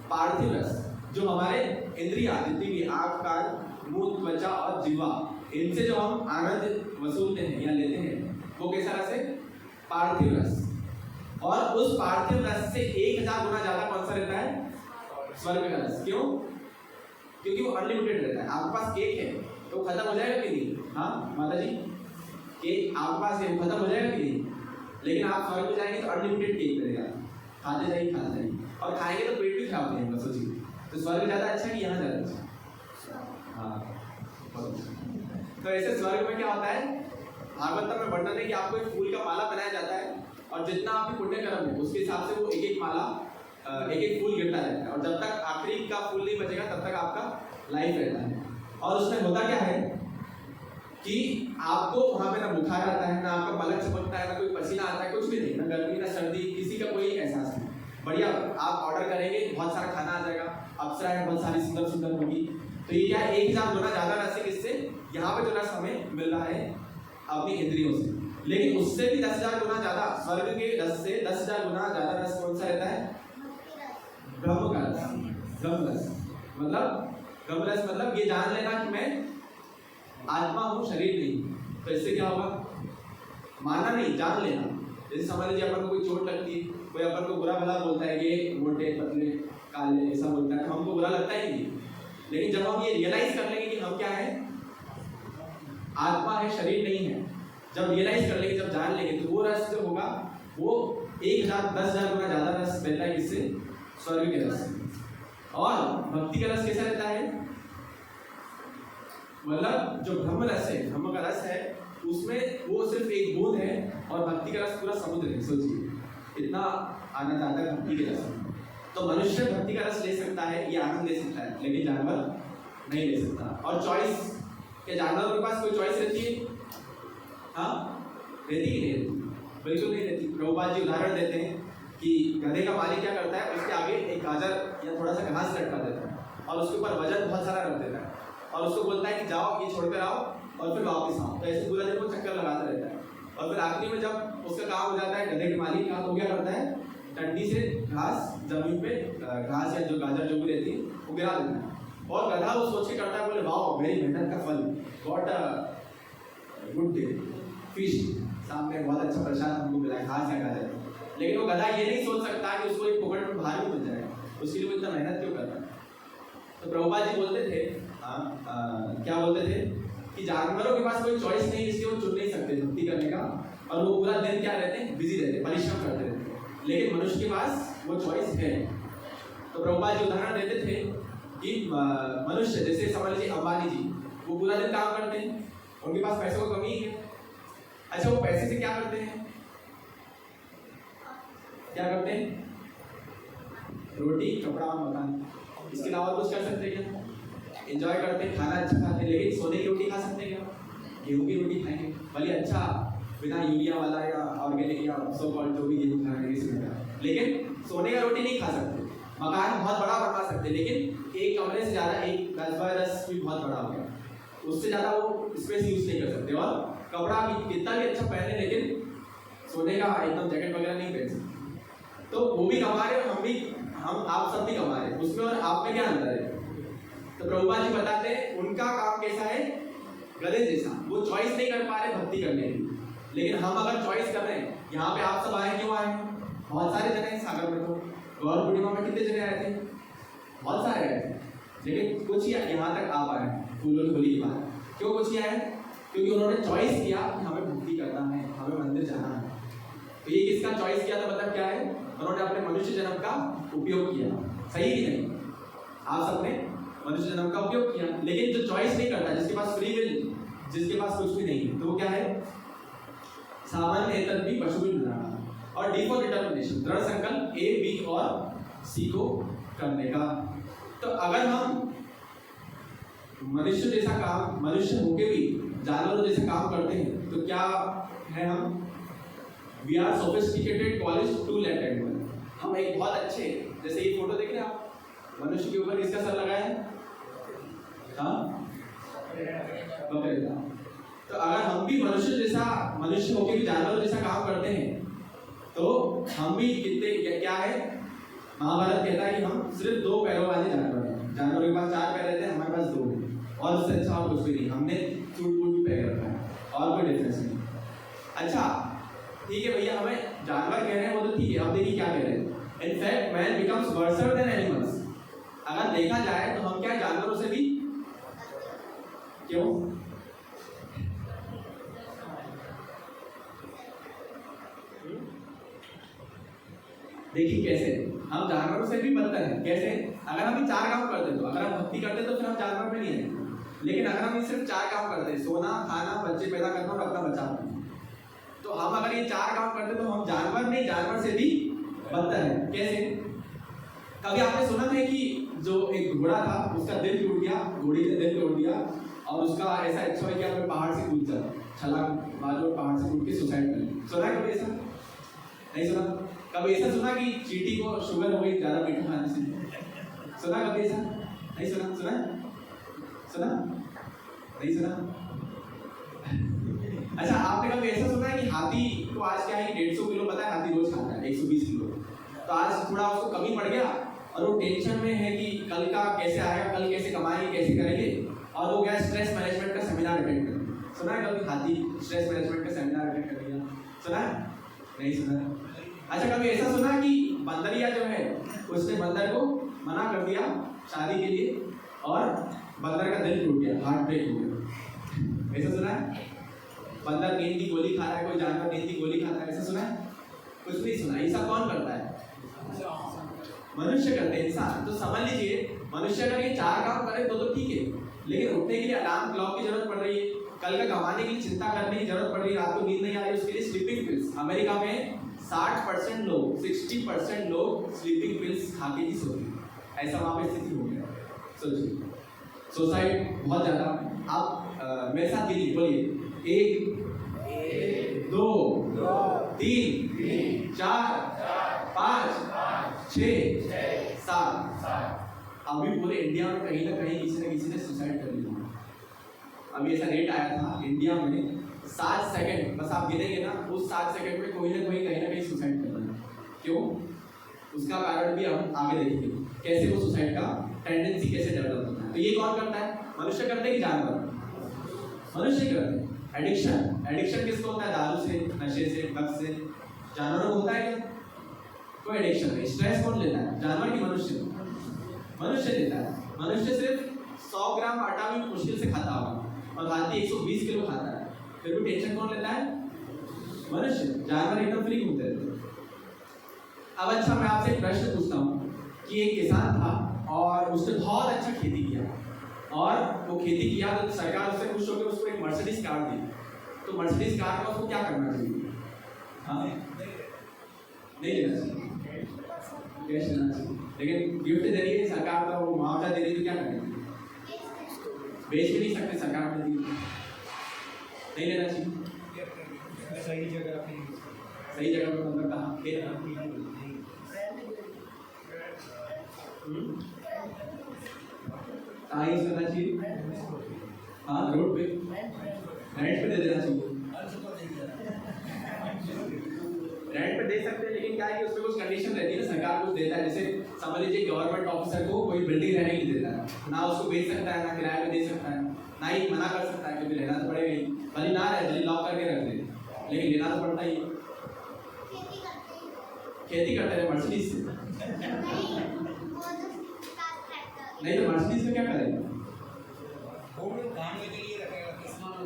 Speaker 1: पार्थिव रस, जो हमारे इंद्रिया जितनी भी आँख, कान, मुंह, त्वचा और जिह्वा, इनसे जो हम आनंद वसूलते हैं या लेते हैं, वो कैसा रस है? पार्थिव रस। और उस पार्थिव रस से 1000 गुना ज्यादा कौन सा रहता है? स्वर्ग का रस। क्यों? क्योंकि वो अनलिमिटेड रहता है। आपके पास केक है तो खत्म हो जाएगा कि नहीं? हाँ माता जी, केक आपके पास है, खत्म हो जाएगा कि नहीं? लेकिन आप स्वर्ग में जाएंगे तो अनलिमिटेड केक मिलेगा, खाते जाइए खाते जाइए, और खाएंगे तो पेट भी खराब नहीं होगा। सोचिए, तो स्वर्ग ज्यादा अच्छा है कि यहाँ ज्यादा अच्छा? हाँ, तो ऐसे स्वर्ग में क्या होता है? भागवत में वर्णन है कि आपको एक फूल का माला बनाया जाता है, और जितना आपके पुण्य कर्म है उसके हिसाब से वो एक माला, एक फूल गिरता रहता है, और जब तक आखिरी का फूल नहीं बचेगा तब तक आपका लाइफ रहता है। और उसमें होता क्या है कि आपको वहां पे ना बुखार आता है, ना आपका पलक चमकता है, ना कोई पसीना आता है, कुछ भी नहीं, ना गर्मी ना सर्दी, किसी का कोई एहसास नहीं। बढ़िया, आप ऑर्डर करेंगे बहुत सारा खाना आ जाएगा, अप्सराएं बहुत सारी सुंदर सुंदर होगी। तो ये क्या है? 1000 गुना ज्यादा रस है। किससे? यहाँ पे जो रस हमें मिल रहा है अपनी इंद्रियों से, लेकिन उससे भी 10,000 गुना ज्यादा, स्वर्ग के रस से 10,000 गुना ज्यादा रस कौन सा रहता है? ब्रह्म का रस। ब्रह्म रस मतलब ये जान लेना कि मैं आत्मा हूँ, शरीर नहीं। तो इससे क्या होगा? मानना नहीं, जान लेना। जैसे समझ लीजिए अपन को कोई चोट लगती है, कोई अपन को बुरा भला बोलता है, ये मोटे पतले काले ऐसा बोलता है, हमको बुरा लगता ही नहीं। लेकिन जब हम ये रियलाइज कर लेंगे कि हम क्या है, आत्मा है, शरीर नहीं है, जब रियलाइज कर लेंगे, जब जान लेंगे, तो वो रस जो होगा वो 10,000 गुना ज्यादा रस रहता है। किससे? स्वर्ग के रस। और भक्ति का रस कैसा रहता है? मतलब जो ब्रह्म रस है, ब्रह्म का रस है, उसमें वो सिर्फ एक बूंद है, और भक्ति का रस पूरा समुद्र है। सोचिए इतना आनंद आता है भक्ति के रस में। तो मनुष्य भक्ति का रस ले सकता है, ये आनंद ले सकता है, लेकिन जानवर नहीं ले सकता। और चॉइस, क्या जानवरों के पास कोई चॉइस रहती है? हाँ, रहती ही नहीं रहती, बिल्कुल नहीं रहती। प्रभुपाद जी उदाहरण देते हैं कि गधे का मालिक क्या करता है, उसके आगे एक गाजर या थोड़ा सा घास लटका देता है, और उसके ऊपर वजन बहुत सारा रख देता है, और उसको बोलता है कि जाओ ये छोड़कर आओ और फिर वापस आओ। तो ऐसे पूरा दिन वो चक्कर लगाता रहता है, और फिर आखिरी में जब उसका काम हो जाता है गधे के मालिक का, तो क्या करता है? डंडी से घास जमीन पे, घास या जो गाजर जो भी रहती है वो गिरा देता है, और गधा वो सोच के करता है, बोले वाओ मेरी मेहनत का फल, got a good day fish, सामने बहुत अच्छा प्रसाद हमको मिला, घास या गाजर। लेकिन वो गधा ये नहीं सोच सकता कि उसको एक पॉकेट में भारी मिल जाएगा, उसके लिए वो इतना मेहनत क्यों कर रहा है। तो प्रभुपाद जी बोलते थे, क्या बोलते थे कि जानवरों के पास कोई चॉइस नहीं, इसलिए वो चुन नहीं सकते भक्ति करने का, और वो पूरा दिन क्या रहते हैं? बिजी रहते, परिश्रम करते रहते। लेकिन मनुष्य के पास वो चॉइस है। तो प्रभुपाद जी उदाहरण देते थे कि मनुष्य, जैसे समझ लीजिए अंबानी जी, वो पूरा दिन काम करते हैं, उनके पास पैसों की कमी है। अच्छा, वो पैसे से क्या करते हैं? क्या करते हैं? रोटी, कपड़ा और मकान, इसके अलावा कुछ कर सकते हैं क्या? एंजॉय करते हैं, खाना अच्छा खाते हैं, लेकिन सोने की रोटी खा सकते हैं क्या? गेहूं की रोटी खाएंगे, भले अच्छा बिना यूरिया वाला या ऑर्गेनिक या सो कॉल्ड जो भी गेहूं खा रहे हैं, लेकिन सोने का रोटी नहीं खा सकते। मकान बहुत बड़ा बनवा सकते, लेकिन एक कमरे से ज़्यादा, एक 10x10 भी बहुत बड़ा हो गया, उससे ज़्यादा वो स्पेस यूज नहीं कर सकते। और कपड़ा भी कितना भी अच्छा पहने, लेकिन सोने का एकदम जैकेट वगैरह नहीं पहन सकते। तो वो भी कमा रहे, हम आप सब भी कमा रहे, उसमें और आप में क्या अंतर है? तो प्रभुपाद जी बताते हैं उनका काम कैसा है? गधे जैसा, वो चॉइस नहीं कर पा रहे भक्ति करने की। लेकिन हम अगर चॉइस कर रहे हैं, यहाँ पे आप सब आए क्यों आए? बहुत सारे जने हैं सागर में, तो गौर पूर्णिमा में कितने जने आए थे? बहुत सारे आए थे, लेकिन कुछ ही यहाँ तक आ पाए फूलों की होली के बाद। क्यों कुछ ही आए? क्योंकि उन्होंने चॉइस किया कि हमें भक्ति करना है, हमें मंदिर जाना है। तो ये किसका चॉइस किया था? मतलब क्या है? उन्होंने अपने मनुष्य जन्म का उपयोग किया। सही कि नहीं? आप सबने मनुष्य जन्म का उपयोग किया, लेकिन जो चॉइस नहीं करता, जिसके पास फ्री विल, जिसके पास कुछ भी नहीं है, तो वो क्या है? सामान्य हेतु भी पशु भी बनाना। और डी फॉर डिटर्मिनेशन, दृढ़ संकल्प ए, बी और सी को करने का। तो अगर हम मनुष्य जैसा काम, मनुष्य होके भी जानवरों जैसा काम करते हैं, तो क्या है हम? We are sophisticated polished two legged animal. हम एक बहुत अच्छे, जैसे ये फोटो देख रहे हैं आप, मनुष्य के ऊपर किसका सर लगाया है? हाँ, बकरे का। तो अगर हम भी मनुष्य जैसा, मनुष्य होके भी जानवरों जैसा काम करते हैं, तो हम भी कितने, क्या है? महाभारत कहता है कि हम सिर्फ 2 पैरों वाले जानवर हैं। जानवरों के पास 4 पैर रहते हैं, हमारे पास 2 हैं, और उससे अच्छा और कुछ भी नहीं। हमने टूट भी पैर रखा है, और कोई डिफरेंस नहीं। अच्छा ठीक है भैया, हमें जानवर कह रहे हैं, वो तो ठीक है। अब देखिए क्या कह रहे हैं, in fact man becomes वर्सर then animals. अगर देखा जाए तो हम क्या जानवरों से भी, क्यों? देखिए कैसे हम जानवरों से भी बदतर हैं। कैसे? अगर हम 4 काम करते तो, अगर हम भक्ति करते तो फिर हम जानवर में नहीं है। लेकिन अगर हम सिर्फ 4 काम करते, सोना, खाना, बच्चे पैदा करना और अपना बचाव करना, तो हम अगर ये 4 काम करते तो हम जानवर नहीं, जानवर से भी बदतर है। कैसे? कभी आपने सुना था कि जो एक घोड़ा था, उसका दिल टूट गया, घोड़ी ने दिल तोड़ दिया, और उसका ऐसा इच्छा हुआ कि अब पहाड़ से कूद जाए, छलांग मारो, पहाड़ से कूद के सुसाइड कर ली। सुना है कभी ऐसा? नहीं सुना? कभी ऐसा सुना कि चींटी को शुगर हो गई ज़्यादा मीठा खाने से? सुना कभी ऐसा? नहीं सुना? सुना? सुना? नहीं सुना? अच्छा, आपने कभी ऐसा सुना है कि हाथी को आज क्या है कि 150 किलो, पता है हाथी रोज खाता है 120 किलो, तो आज थोड़ा उसको कमी पड़ गया और वो टेंशन में है कि कल का कैसे आएगा, कल कैसे कमाएंगे, कैसे करेंगे, और वो गया स्ट्रेस मैनेजमेंट का सेमिनार अटेंड करने। सुना है कभी हाथी स्ट्रेस मैनेजमेंट का सेमिनार अटेंड कर लिया? सुना है? नहीं सुना? अच्छा, कभी ऐसा सुना कि बंदरिया जो है, उसने बंदर को मना कर दिया शादी के लिए, और बंदर का दिल टूट गया, हार्ट ब्रेक हो गया? ऐसा सुना है? बंदर नींद की गोली खा रहा है, कोई जानवर नींद की गोली खाता है, ऐसा सुना है? कुछ नहीं सुना। ऐसा कौन करता है? मनुष्य करते हैं, इंसान। तो समझ लीजिए, मनुष्य अगर ये 4 काम करे तो ठीक है, लेकिन उठने के लिए अलार्म क्लॉक की जरूरत पड़ रही है, कल का कमाने के लिए चिंता करने की जरूरत पड़ रही है, रात को नींद नहीं आ रही, उसके लिए स्लीपिंग पिल्स। अमेरिका में 60% लोग, 60% लोग स्लीपिंग पिल्स खा के ही सोते हैं। ऐसा वहाँ पे स्थिति हो गया। सोचिए, सुसाइड बहुत ज़्यादा। आप मेरे साथ गिनिए, बोलिए 1 2 3 4 5 6 7। अभी पूरे इंडिया में कहीं ना कहीं किसी ने सुसाइड कर लिया। अभी ऐसा रेट आया था इंडिया में, 7 सेकंड, बस आप गिनेंगे ना, उस 7 सेकंड में कोई ना कोई कहीं ना कहीं सुसाइड कर रहा है। क्यों? उसका कारण भी हम आगे देखेंगे, कैसे वो सुसाइड का टेंडेंसी कैसे डेवलप होता है। तो ये कौन करता है? मनुष्य करते हैं कि जानवर? मनुष्य करते हैं। एडिक्शन किसको होता है? दारू से, नशे से, ड्रग्स से। जानवरों को होता है क्या? कोई एडिक्शन नहीं। स्ट्रेस कौन लेता है? जानवर की मनुष्य? मनुष्य लेता है। मनुष्य सिर्फ 100 ग्राम आटा भी मुश्किल से खाता होगा, और हाथी 120 किलो खाता है, फिर भी टेंशन कौन लेता है? मनुष्य। जानवर एकदम फ्री घूमते रहते हैं। अब अच्छा, मैं आपसे एक प्रश्न पूछता हूँ कि एक किसान था और उसने बहुत अच्छा खेती किया, और वो खेती किया तो सरकार उससे खुश होकर उसको एक मर्सिडीज कार दी। तो मर्सिडीज कार का उसको क्या करना चाहिए? हाँ, नहीं लेना चाहिए, कैश लेना चाहिए। लेकिन गिफ्ट दे रही है सरकार, तो वो मुआवजा दे रही है, तो क्या करेंगे? बेच भी नहीं सकते, सरकार ने दी, नहीं लेना चाहिए।
Speaker 2: सही जगह
Speaker 1: पर मतलब कहाँ? कहाँ यूज करना चाहिए? हाँ, रोड पे, रेंट पे दे देना चाहिए। रेंट पे दे सकते हैं, लेकिन क्या है कि उसमें कुछ कंडीशन रहती है ना, सरकार कुछ देता है। जैसे समझ लीजिए गवर्नमेंट ऑफिसर को कोई बिल्डिंग रहने नहीं देता है, ना उसको बेच सकता है, ना किराए पे दे सकता है, ना ही मना कर सकता है, क्योंकि रहना तो पड़ेगा ही। भले ना रहे, भले लॉक करके रख दे, लेकिन लेना तो पड़ता ही। खेती करते रहे मर्सिडीज से। नहीं तो मर्सिडीज में क्या करेंगे?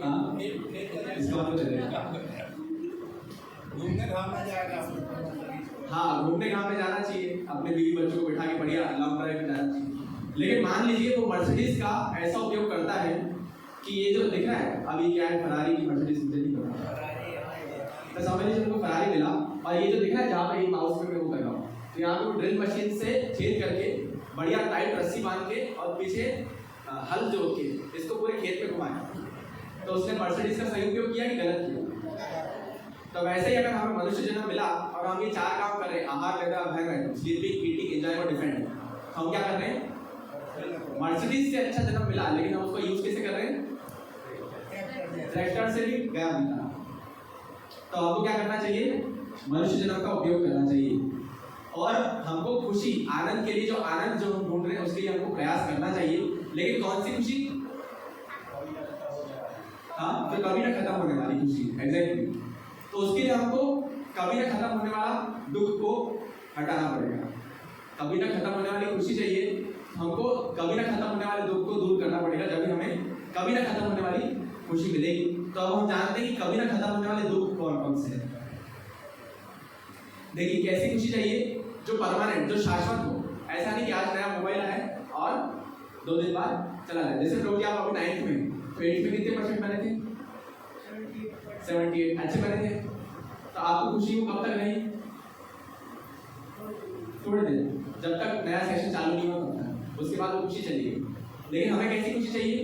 Speaker 1: हाँ, इसका मतलब चलेगा। हाँ, घूमने घाम में जाना चाहिए, अपने बीवी बच्चों को बिठा के बढ़िया लॉन्ग ड्राइव में जाना चाहिए। लेकिन मान लीजिए वो मर्सिडीज का ऐसा उपयोग करता है कि ये जो दिख रहा है अभी क्या है, फरारी की मर्सिडीज मुझे नहीं पता, तो समझ लीजिए उनको फरारी मिला और ये जो दिख रहा है जहाँ पर ये माउस पे मैं वो कर रहा हूँ, तो यहाँ पे वो ड्रिल मशीन से छेद करके बढ़िया टाइट रस्सी बांध के और पीछे हल जोत के इसको पूरे खेत पे घुमाया। तो उसने मर्सिडीज का सही उपयोग किया कि गलत किया? तो वैसे ही अगर हमें मनुष्य जन्म मिला और हम ये 4 काम कर रहे हैं, आहार लेना, अभ्यास, स्लीपिंग, ईटिंग, एंजॉय और डिफेंड, हम क्या कर रहे हैं? मर्सिडीज से अच्छा जन्म मिला, लेकिन हम उसको यूज कैसे कर रहे हैं? ट्रैक्टर से भी गया मिला। तो हमको क्या करना चाहिए? मनुष्य जन्म का उपयोग करना चाहिए और हमको खुशी, आनंद के लिए जो आनंद जो हम ढूंढ रहे हैं उसके लिए हमको प्रयास करना चाहिए। लेकिन कौन सी खुशी? हाँ, तो कभी ना खत्म होने वाली खुशी। एग्जैक्टली। तो उसके लिए हमको कभी ना खत्म होने वाला दुख को हटाना पड़ेगा। कभी ना खत्म होने वाली खुशी चाहिए, हमको कभी ना खत्म होने वाले दुख को दूर करना पड़ेगा, जब हमें कभी ना खत्म होने वाली खुशी मिलेगी। तो अब हम जानते हैं कि कभी ना खत्म होने वाले दुख कौन कौन से हैं। देखिए, कैसी खुशी चाहिए? जो परमानेंट, जो शाश्वत हो। ऐसा नहीं कि आज नया मोबाइल आया और 2 दिन बाद चला जाए। जैसे लोग आप अभी 9th में, तो 8th में कितने % बने थे? 78। अच्छे बने थे। तो आपको खुशी वो कब तक रही? थोड़े दिन, जब तक नया सेशन चालू नहीं हुआ तब तक। उसके बाद वो खुशी चली गई। लेकिन हमें कैसी खुशी चाहिए?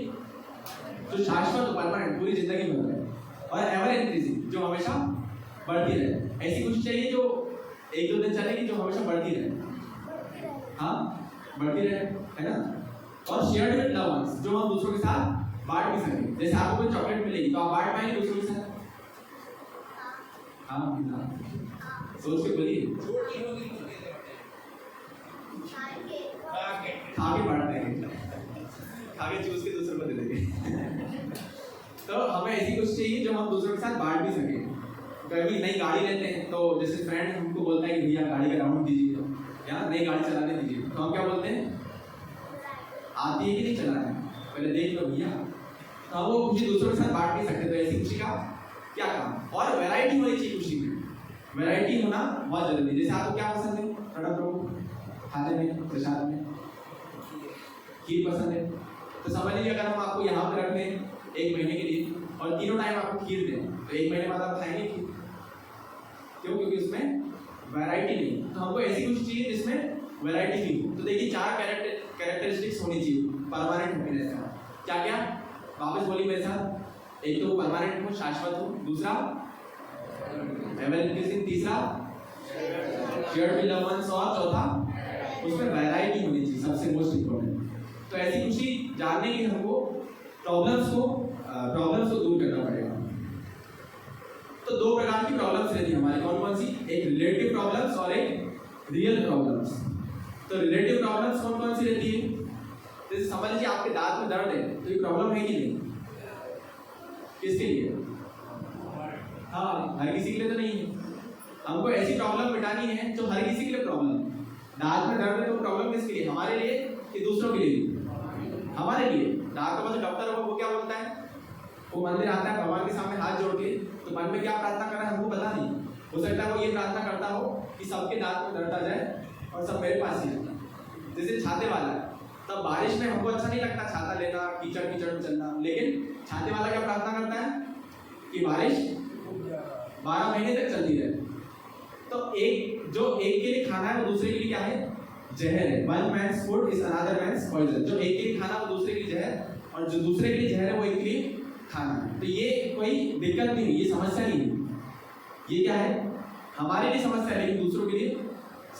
Speaker 1: जो शाश्वत हो, परमानेंट, पूरी जिंदगी भर रहे और एवर इंक्रीजिंग, जो हमेशा बढ़ती रहे। ऐसी खुशी चाहिए जो 1-2 दिन चलेगी, जो हमेशा बढ़ती रहे। हाँ, बढ़ती रहे, है ना? और शेयर्ड विद लव वंस, जो हम दूसरों के साथ बांट भी सकें। जैसे आपको कोई चॉकलेट मिलेगी तो आप बांट पाएंगे दूसरों के साथ? हाँ, सोच के बोलिए। खा के बांट देंगे, खा के चूस के दूसरों को दे देंगे। तो हमें ऐसी कुछ चाहिए जो हम दूसरों के साथ बांट भी सकें। कभी नई गाड़ी लेते हैं तो जैसे फ्रेंड हमको बोलता है कि भैया गाड़ी का राउंड दीजिए, तो या नई गाड़ी चलाने दीजिए, तो हम क्या बोलते हैं? आती है कि नहीं चलाना, पहले देख लो भैया। तो हम वो खुशी दूसरों के साथ बांट नहीं सकते। तो ऐसी खुशी का क्या काम? और वैरायटी होनी चाहिए खुशी में, वैरायटी होना बहुत जरूरी है। जैसे आपको क्या पसंद है? थोड़ा प्रभु खाने में, प्रसाद में खीर पसंद है, तो समझ लीजिए अगर हम आपको यहाँ पे रख लें 1 महीने के लिए और तीनों टाइम आपको खीर दें, तो 1 महीने बाद आप खाएंगे खीर? क्यों? क्योंकि उसमें वैरायटी नहीं। तो हमको ऐसी कुछ चाहिए जिसमें वैरायटी भी हो। तो देखिए 4 कैरेक्टरिस्टिक्स होनी चाहिए परमानेंट हैप्पीनेस का। क्या क्या? वापस बोलिए मेरे साथ। एक तो परमानेंट हो, शाश्वत हो। दूसरा एवर इंक्रीजिंग। तीसरा शेयर्ड विद लव वंस। और चौथा उसमें वैरायटी होनी चाहिए, सबसे मोस्ट इंपॉर्टेंट। तो ऐसी खुशी जानने के लिए हमको प्रॉब्लम्स को दूर करना पड़ेगा। तो 2 प्रकार की प्रॉब्लम्स रहती है हमारी। कौन कौन सी? एक रिलेटिव प्रॉब्लम्स और एक रियल प्रॉब्लम्स। तो रिलेटिव प्रॉब्लम्स कौन कौन सी रहती है? जैसे समझ लीजिए आपके दांत में दर्द है, तो ये प्रॉब्लम है कि नहीं? किसके लिए? हाँ, हर किसी के लिए तो नहीं है। हमको ऐसी प्रॉब्लम मिटानी है जो हर किसी के लिए प्रॉब्लम है। दांत में दर्द है तो प्रॉब्लम किसके लिए? हमारे लिए कि दूसरों के लिए? हमारे लिए। दांत का मतलब डॉक्टर होगा, वो क्या बोलता है? वो मंदिर आता है भगवान के सामने हाथ जोड़ के, तो मन में क्या प्रार्थना कर रहा है हमको पता नहीं। हो सकता है वो ये प्रार्थना करता हो कि सबके दांत में दर्द आ जाए और सब मेरे पास ही आए। जैसे छाते वाला है, तब बारिश में हमको अच्छा नहीं लगता छाता लेना, कीचड़ कीचड़ में चलना, लेकिन छाते वाला क्या प्रार्थना करता है कि बारिश 12 महीने तक चलती रहे। तो जो एक के लिए खाना है वो दूसरे के लिए क्या है? जहर है। One man's food is another man's poison. जो एक के लिए खाना वो दूसरे के लिए जहर, और जो दूसरे के लिए जहर है वो एक के लिए खाना है। तो ये कोई दिक्कत नहीं, ये समस्या नहीं है। ये क्या है? हमारे लिए समस्या है, लेकिन दूसरों के लिए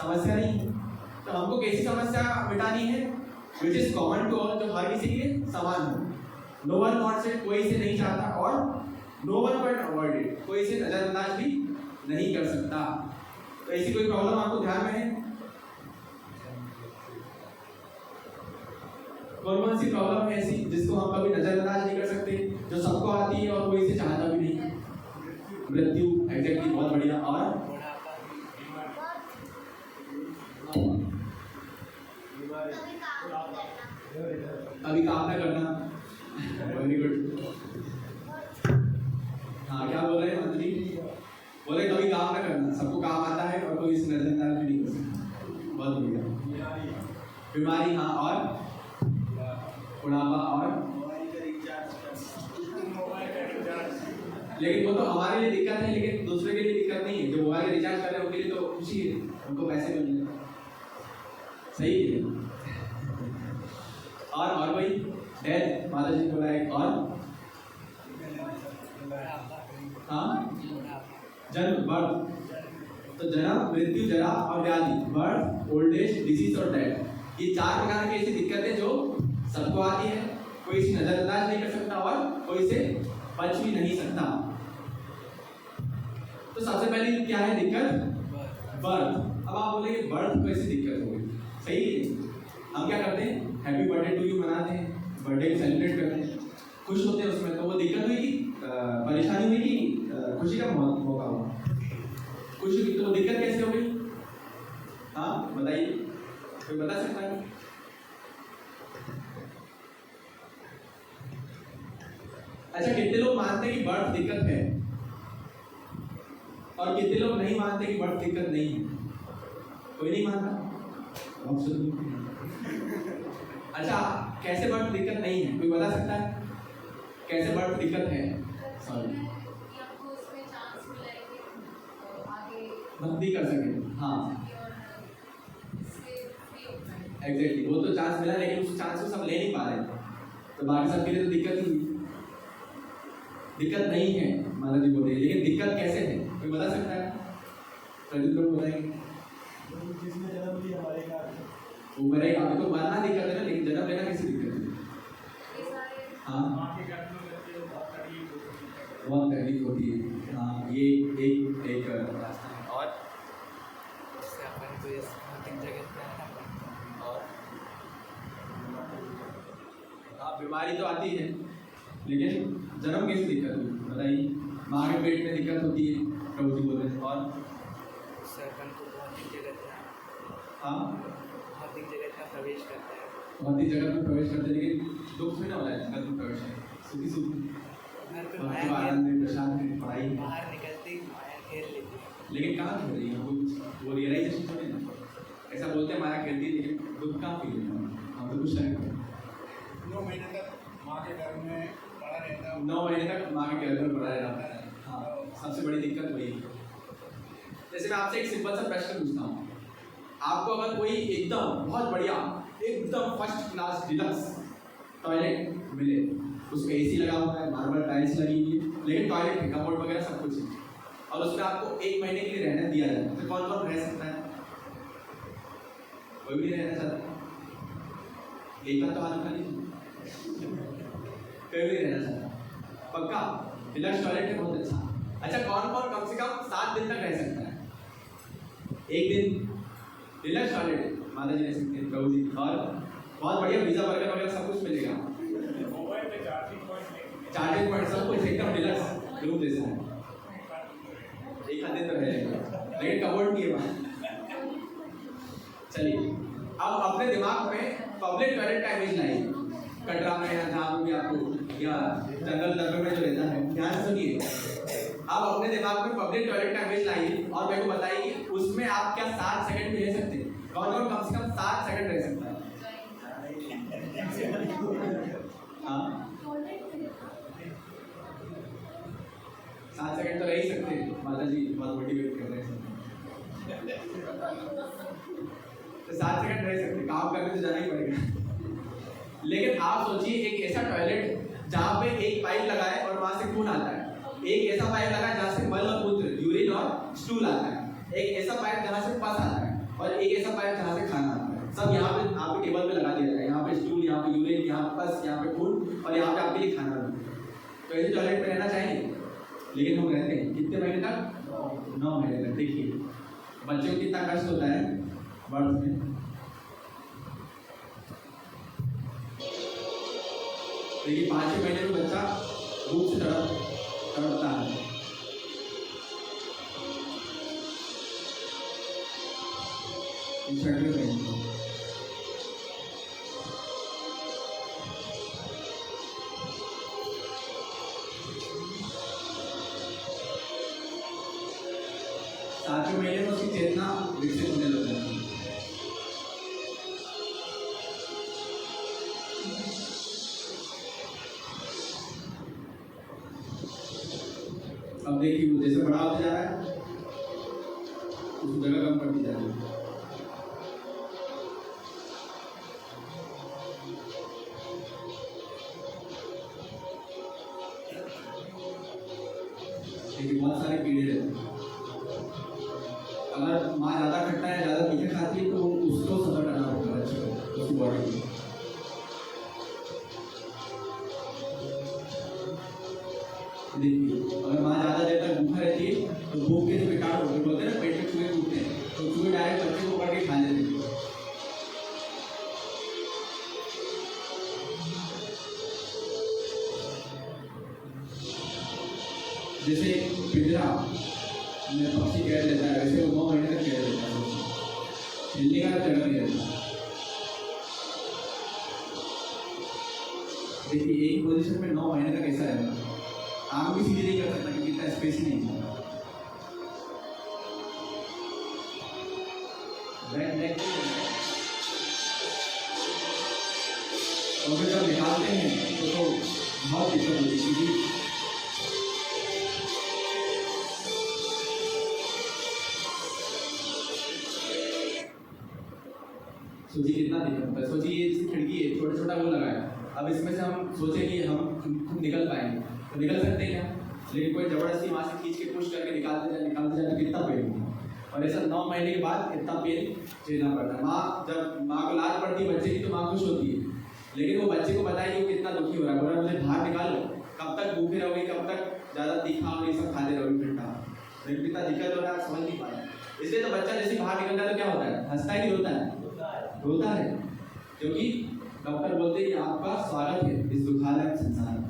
Speaker 1: समस्या नहीं है। तो हमको कैसी समस्या मिटानी है? Which is common to all, जो हर किसी के समान हो। नो वन वॉन्ट्स इट, कोई इसे नहीं चाहता, और no one can avoid it, कोई इसे नजरअंदाज भी नहीं कर सकता। तो ऐसी कोई प्रॉब्लम आपको ध्यान में है? कौन कौन सी प्रॉब्लम है ऐसी जिसको हम कभी नजरअंदाज नहीं कर सकते, जो सबको आती है और कोई इसे चाहता भी नहीं? मृत्यु। एग्जैक्टली, बहुत बढ़िया। और अभी काम ना करना। Very good. हाँ, क्या बोल रहे हैं मंत्री? बोले कभी काम ना करना, सबको काम आता है और कोई इसे नजरअंदाज भी नहीं कर सकता। बहुत बढ़िया। बीमारी, हाँ, और बुढ़ापा, और लेकिन वो तो हमारे लिए दिक्कत है, लेकिन दूसरे के लिए दिक्कत नहीं है। जो मोबाइल रिचार्ज कर रहे हैं उनके लिए तो खुशी है, उनको पैसे मिल रहे हैं। सही है। और कोई डेथ, माता जी बोला एक और, हाँ, जन्म, बर्थ। तो जन्म, मृत्यु, जरा और व्याधि, बर्थ, ओल्ड एज, डिजीज और डेथ। ये 4 प्रकार की ऐसी दिक्कतें जो सबको आती है, कोई इसे नजरअंदाज नहीं कर सकता और कोई इसे बच भी नहीं सकता। तो सबसे पहली क्या है दिक्कत? बर्थ। अब आप बोलेंगे बर्थ को ऐसी दिक्कत हो गई, सही है। हम क्या करते हैं? हैप्पी बर्थडे टू यू मनाते हैं, बर्थडे को सेलिब्रेट करते हैं, खुश होते हैं उसमें। तो वो दिक्कत हुई कि परेशानी हुई कि खुशी का मौका हुआ? खुशी की, तो वो दिक्कत कैसे हो गई? हाँ बताइए, कोई बता सकता है? अच्छा, कितने लोग मानते हैं कि बर्थ दिक्कत है और कितने लोग नहीं मानते कि बर्थ दिक्कत नहीं है? कोई नहीं मानता? अच्छा, कैसे बर्थ दिक्कत नहीं है, कोई बता सकता है? कैसे बर्थ दिक्कत है? सॉरी, भक्ति कर सके, हाँ एग्जैक्टली, वो तो चांस मिला, लेकिन उस चांस को सब ले नहीं पा रहे, तो बाकी सबके लिए तो दिक्कत ही। दिक्कत नहीं है माता जी बोल रही है, लेकिन दिक्कत कैसे है, कोई बता सकता है? प्रदीप लोग बताएंगे।
Speaker 2: जिसने जन्म लिया मरेगा,
Speaker 1: वो मरेगा, अभी तो मरना दिक्कत है ना, लेकिन जन्म लेना कैसी दिक्कत है? हाँ, बहुत तकलीफ होती है। हाँ, ये एक रास्ता है। और हाँ, बीमारी तो आती है, लेकिन जन्म कैसी दिक्कत हुई बताइए? माँ के पेट में दिक्कत होती है, प्रभु जी बोल रहे हैं। और हाँ,
Speaker 4: भौतिक जगत में प्रवेश करता है,
Speaker 1: भौतिक जगत में प्रवेश करते, लेकिन दुख में ना हो जाए जगत में प्रवेश है, सुखी सुखी आनंद में, प्रशांत में, पढ़ाई,
Speaker 4: बाहर निकलते ही माया घेर लेती है।
Speaker 1: लेकिन कहाँ खेल रही है? वो रियलाइजेशन तो नहीं ना। ऐसा बोलते हैं माया खेलती है, लेकिन दुख कहाँ फील है? हम तो कुछ नहीं।
Speaker 2: 9 महीने तक माँ के घर में पड़ा रहता है।
Speaker 1: 9 महीने तक माँ के घर में पड़ा रहता है। हाँ, सबसे बड़ी दिक्कत वही है। जैसे मैं आपसे एक सिंपल सा प्रश्न पूछता हूँ, आपको अगर कोई एकदम बहुत बढ़िया, एकदम फर्स्ट क्लास डिलक्स टॉयलेट मिले, उसमें एसी लगा हुआ है, मार्बल टाइल्स लगी हुई है, लेकिन टॉयलेट है, कमोड वगैरह सब कुछ है, और उसमें आपको 1 महीने के लिए रहने दिया जाए, तो कौन कौन रह सकता है? कोई भी रहना चाहता? एक बार तो हाथ उठा लीजिए। कोई भी रहना चाहता? पक्का? डिलक्स टॉयलेट है, बहुत अच्छा। अच्छा, कौन कौन कम से कम 7 दिन तक रह सकता है? 1 दिन डिलक्स टॉयलेट, माता जी रह सकते हैं, प्रभु जी, और बहुत बढ़िया पिज्जा बर्गर वगैरह सब कुछ मिलेगा, चार्जिंग पॉइंट सब कुछ एकदम डिलक्स रूम जैसा है। 1 दिन तो रहेगा, लेकिन कवर्ड नहीं है बात। चलिए, अब अपने दिमाग में पब्लिक टॉयलेट का इमेज लाइए, कटरा में या जहाँ भी आपको, या जंगल दर्बे में जो रहता है, ध्यान से सुनिए। आप अपने दिमाग में पब्लिक टॉयलेट का इमेज लाइए और मेरे को बताइए उसमें आप क्या 7 सेकंड में रह सकते हैं? कौन कौन कम से कम 7 सेकंड रह सकता है? हाँ, 7 सेकंड तो रह ही सकते हैं, माता जी बहुत मोटिवेट कर रहे हैं। तो 7 सेकंड रह सकते, काम करने तो जाना ही पड़ेगा। लेकिन आप सोचिए एक ऐसा टॉयलेट जहाँ पे एक पाइप लगा है और वहां से खून आता है, एक ऐसा पाइप लगा है जहाँ से मल और मूत्र, यूरिन और स्टूल आता है, एक ऐसा पाइप जहाँ से पस आता है, और एक ऐसा पाइप जहाँ से खाना आता है। सब यहाँ पे आपके टेबल पे लगा दिया जाएगा, यहाँ पे स्टूल, यहाँ पे यूरिन, यहाँ पे पस, यहाँ पे खून, और यहाँ पे आपके लिए खाना भी। तो ऐसे टॉयलेट में रहना चाहिए, लेकिन हम रहते हैं कितने महीने तक? 9 महीने तक। देखिए बच्चे को कितना कष्ट होता है बर्थ में। देखिए 5वें महीने में बच्चा भूख से तड़पता है, अब देखिए वो जैसे बड़ा होता जा रहा है उसकी जगह कम पड़ती जा रही है। देखिए बहुत सारे कीड़े रहते हैं। अगर माँ ज़्यादा खट्टा है ज़्यादा मीठा खाती है तो उसको सफर करना पड़ता है बच्चे को उसकी बॉडी को। देखिए अगर माँ ज़्यादा देर तक भूखा रहती है तो भूख के जो कीटाणु होते बोलते हैं ना पेट में चूहे कूदते हैं तो चूहे डायरेक्ट बच्चे को पकड़ के खा लेते हैं। जैसे पिंजरा में पक्षी कैद लेता है वैसे वो 9 महीने तक कैद लेता है, हिलने का जगह नहीं रहता। देखिए एक पोजीशन में 9 महीने तक ऐसा रहेगा, आंख भी सीधी नहीं कर सकता क्योंकि इतना स्पेस ही नहीं है। और फिर जब निकालते हैं तो बहुत दिक्कत होती है क्योंकि सोचिए कितना दिक्कत होता है। सोचिए ये जैसे खिड़की है छोटा छोटा वो लगा है, अब इसमें से हम सोचे कि हम खुद निकल पाएंगे तो निकल सकते हैं क्या? लेकिन कोई जबरदस्ती वहाँ से खींच के पुश करके निकालते जाए तो कितना पेन होगा। और ऐसा 9 महीने के बाद इतना पेन झेलना पड़ता है। माँ जब माँ को लाज पड़ती है बच्चे की तो माँ खुश होती है, लेकिन वो बच्चे को बताए कि वो कितना दुखी हो रहा है, बोल रहा है मुझे बाहर निकाल लो, कब तक भूखे रहोगे, कब तक ज़्यादा तीखा और ये सब खाते रहोगे ठंडा, लेकिन कितना दिक्कत हो रहा है आप समझ नहीं पा रहे। इसलिए तो बच्चा जैसे बाहर निकलता है तो क्या होता है, हंसता है कि रोता है? रोता है, क्योंकि डॉक्टर बोलते हैं कि आपका स्वागत है इस दुखालय संसार में।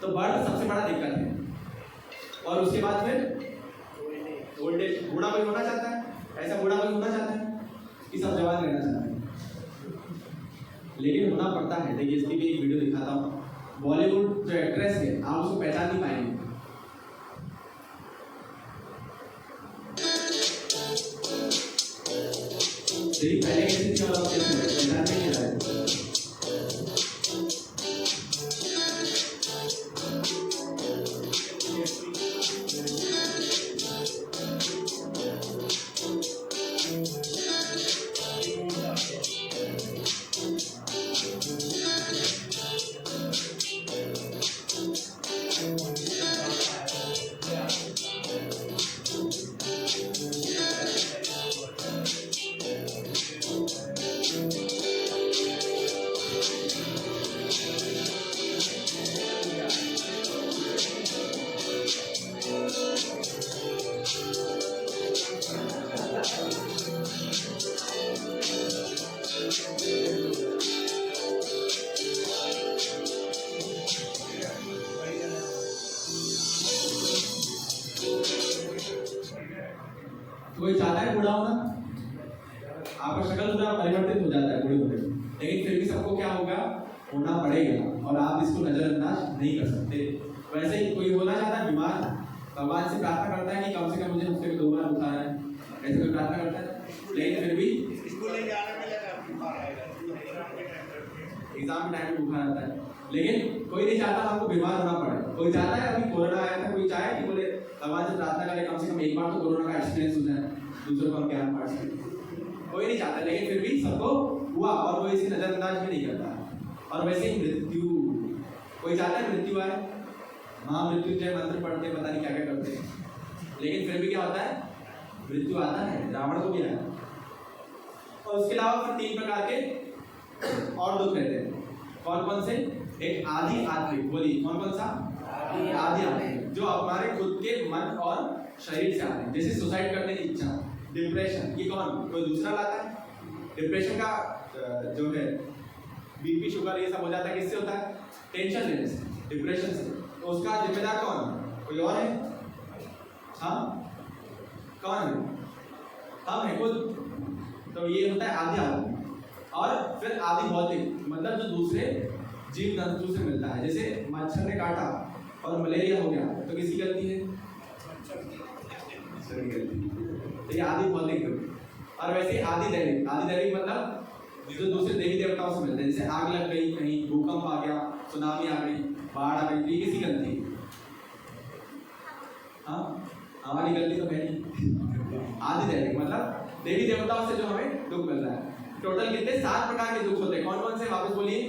Speaker 1: तो बर्थ सबसे बड़ा दिक्कत है। और उसके बाद फिर ओल्ड एज, बूढ़ा कोई होना चाहता है? ऐसा बूढ़ा कोई होना चाहता है कि सब जवान रहना चाहते हैं, लेकिन होना पड़ता है। देखिए इसकी भी एक वीडियो दिखाता हूँ। बॉलीवुड जो एक्ट्रेस है आप उसको पहचान नहीं पाएंगे। देखिए पहले कैसी थी और अब कैसी है, पहचान नहीं रहा है। कोई चाहता है बूढ़ा होना? आपका शक्ल पूरा परिवर्तित हो जाता है बूढ़े होने में, लेकिन फिर भी सबको क्या होगा, होना पड़ेगा और आप इसको नजरअंदाज नहीं कर सकते। वैसे ही कोई होना चाहता है बीमार, भगवान से प्रार्थना करता है कि कम से कम मुझे हफ्ते में 2 बार बुखार है, ऐसे कोई प्रार्थना करता है? लेकिन फिर भी एग्जाम के टाइम में बुखार आता है, लेकिन कोई नहीं चाहता आपको बीमार होना पड़े। कोई चाहता है, अभी कोरोना आया था, कोई चाहे कि बोले भगवान से प्रार्थना करें कम से कम एक बार तो कोरोना का एक्सपीरियंस हो जाए, दूसरों को हम ज्ञान बांट सकें। कोई नहीं चाहता, लेकिन फिर भी सबको हुआ और कोई इसी नजरअंदाज भी नहीं करता। और वैसे ही मृत्यु, कोई चाहता है मृत्यु आए, महामृत्युंजय मंत्र पढ़ते पता नहीं क्या क्या करते हैं, लेकिन फिर भी क्या होता है, मृत्यु आता है। रावण को भी आया। और उसके अलावा फिर 3 प्रकार के और दुख रहते हैं। कौन कौन से? एक आदि आत्मिक, बोलिए कौन कौन सा? आदि आत्मिक, जो हमारे खुद के मन और शरीर से आते हैं, जैसे सुसाइड करने की इच्छा, डिप्रेशन। ये कौन, कोई दूसरा लाता है? डिप्रेशन का जो है बीपी शुगर ये सब हो जाता है, किससे होता है? टेंशन लेने से, डिप्रेशन से। तो उसका जिम्मेदार कौन? कोई और है? हम? कौन है? हम है खुद। तो ये होता है आदि आत्मिक। और फिर आदि भौतिक, मतलब जो दूसरे जीव जंतु से मिलता है, जैसे मच्छर ने काटा और मलेरिया हो गया तो किसकी गलती है? मच्छर की गलती। तो ये आदि भौतिक दुख। और वैसे आदि दैविक, आदि दैविक मतलब जो दूसरे देवी देवताओं से मिलते हैं, जैसे आग लग गई, कहीं भूकंप आ गया, सुनामी आ गई, बाढ़ आ गई, तो ये किसी गलती है? हाँ, हमारी गलती तो है नहीं। आदि दैनिक मतलब देवी देवताओं से जो हमें दुख मिल रहा है। टोटल कितने 7 प्रकार के दुख होते हैं। कौन कौन से वापस बोलिए,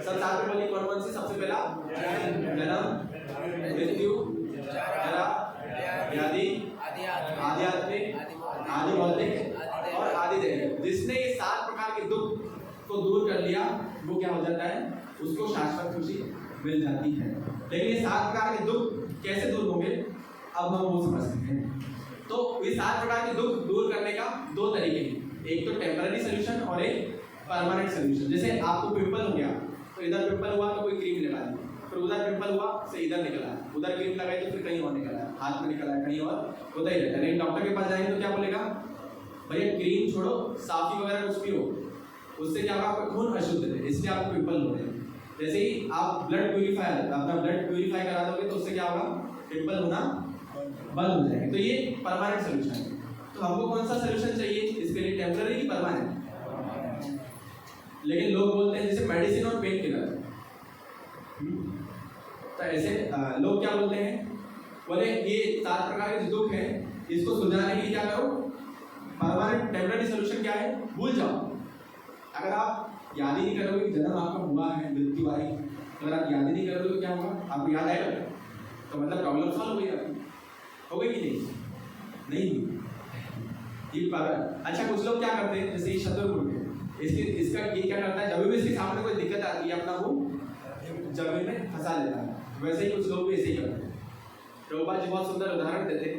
Speaker 1: सब साथ में बोलिए। कौन कौन से? सबसे पहला जन्म, मृत्यु, जरा, व्याधि, आध्यात्मिक, आदि भौतिक और आदि दैनिक। जिसने ये 7 प्रकार के दुख को दूर कर लिया वो क्या हो जाता है, उसको शाश्वत खुशी मिल जाती है। लेकिन ये 7 प्रकार के दुख कैसे दूर होंगे, अब हम वो समझ सकते हैं। तो ये 7 प्रकार के दुख दूर करने का 2 तरीके हैं, एक तो टेम्पररी सोल्यूशन और एक परमानेंट सोल्यूशन। जैसे आपको पिंपल हो गया तो इधर पिंपल हुआ तो कोई क्रीम लगा दी, फिर उधर पिंपल हुआ तो इधर निकला, उधर क्रीम लगाई तो फिर कहीं और निकला, हाथ में निकला, कहीं और होता ही रहता है। लेकिन डॉक्टर के पास जाएंगे तो क्या बोलेगा, भैया क्रीम छोड़ो, साफी वगैरह कुछ पियो, उससे क्या होगा, आपका खून अशुद्ध है, इसलिए आपको पिंपल हो रहे हैं। जैसे ही आप ब्लड प्यूरिफायर, अपना ब्लड प्यूरिफाई करा दोगे तो उससे क्या होगा, पिंपल होना बंद हो जाएंगे। तो ये परमानेंट सोल्यूशन है। तो हमको कौन सा सोल्यूशन चाहिए इसके लिए, टेम्पररी की परमानेंट? लेकिन लोग बोलते हैं जैसे मेडिसिन और पेन किलर, तो ऐसे लोग क्या बोलते हैं, बोले ये 7 प्रकार के दुख है, इसको सुलझाने के लिए क्या करो, परमानेंट टेम्पररी सोल्यूशन क्या है, भूल जाओ। अगर आप याद ही नहीं करोगे कि जन्म आपका हुआ है, मृत्यु आई, अगर आप याद ही नहीं करोगे तो क्या होगा, आपको याद आएगा तो मतलब प्रॉब्लम सॉल्व हो गई आपकी, हो गई कि नहीं ये पर। अच्छा कुछ लोग क्या करते हैं, जैसे शत्रुघ्न इसका ये क्या करता है, जब भी इसके सामने कोई दिक्कत आती है अपना वो जमीन में फंसा लेता है, वैसे ही कुछ लोग भी ऐसे ही करते हैं। प्रभुपाद जी बहुत सुंदर उदाहरण देते हैं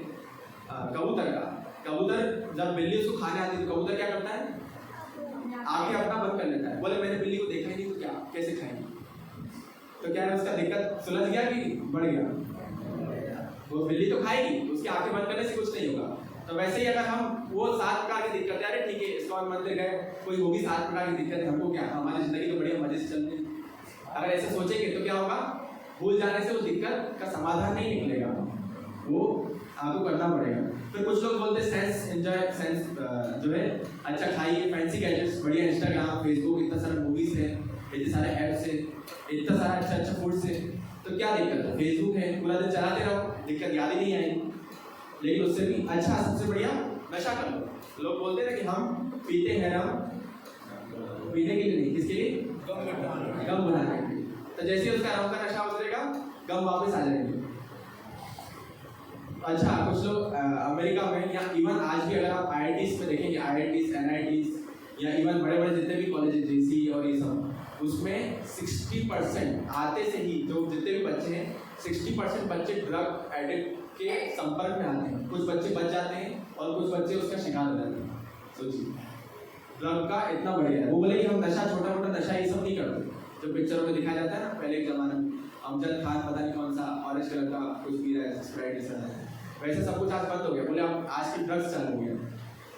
Speaker 1: कबूतर का। कबूतर जब बिल्ली उसको खाने आती है तो कबूतर क्या करता है, आंखें अपना बंद कर लेता है, बोले मैंने बिल्ली को देखा ही नहीं तो क्या कैसे खाएंगे। तो क्या है, उसका दिक्कत सुलझ गया कि बढ़ गया, वो बिल्ली तो खाएगी, उसकी आंखें बंद करने से कुछ नहीं होगा। तो वैसे ही अगर हम वो 7 प्रकार की दिक्कत, अरे ठीक है इसको हम मंदिर गए, कोई होगी 7 प्रकार की दिक्कत, हमको क्या, हमारी जिंदगी तो बढ़िया मजे से चल रही है, अगर ऐसे सोचेंगे तो क्या होगा, भूल जाने से वो दिक्कत का समाधान नहीं निकलेगा, वो आपको करना पड़ेगा। फिर कुछ लोग बोलते हैं सेंस एंजॉय, सेंस जो है अच्छा खाइए, फैंसी गैजेट्स, बढ़िया इंस्टाग्राम, फेसबुक, इतना सारा मूवीज है, इतने सारे ऐप्स है, इतना सारा अच्छा फूड्स है, तो क्या दिक्कत है, फेसबुक है, पूरा दिन चलाते रहो, दिक्कत याद ही नहीं आएगी। लेकिन उससे भी अच्छा सबसे बढ़िया नशा कर लो। लोग बोलते हैं ना कि हम पीते हैं ना, पीने के लिए नहीं, किसके लिए, गम बनाने के लिए। तो जैसे ही उसका रंग का नशा उतरेगा, गम वापस आ जाएंगे। अच्छा कुछ लोग अमेरिका में या इवन आज भी अगर आप IITs में देखेंगे, IITs, NITs या इवन बड़े बड़े जितने भी कॉलेज JC और ये सब, उसमें 60% आते से ही जो जितने भी बच्चे हैं, 60% बच्चे ड्रग एडिक्ट के संपर्क में आते हैं। कुछ बच्चे बच जाते हैं और कुछ बच्चे उसका शिकार हो जाते हैं। सोचिए ड्रग का इतना बढ़िया है। वो बोले कि हम नशा, छोटा मोटा नशा ये सब नहीं करते जो पिक्चरों में दिखाया जाता है ना, पहले के ज़माने में अमजद खान पता नहीं कौन सा ऑरेंज कलर का कुछ पी रहा है, स्प्राइट ऐसा है, वैसे सब कुछ आज बंद हो गया। बोले अब आज की ड्रग्स चालू हो गया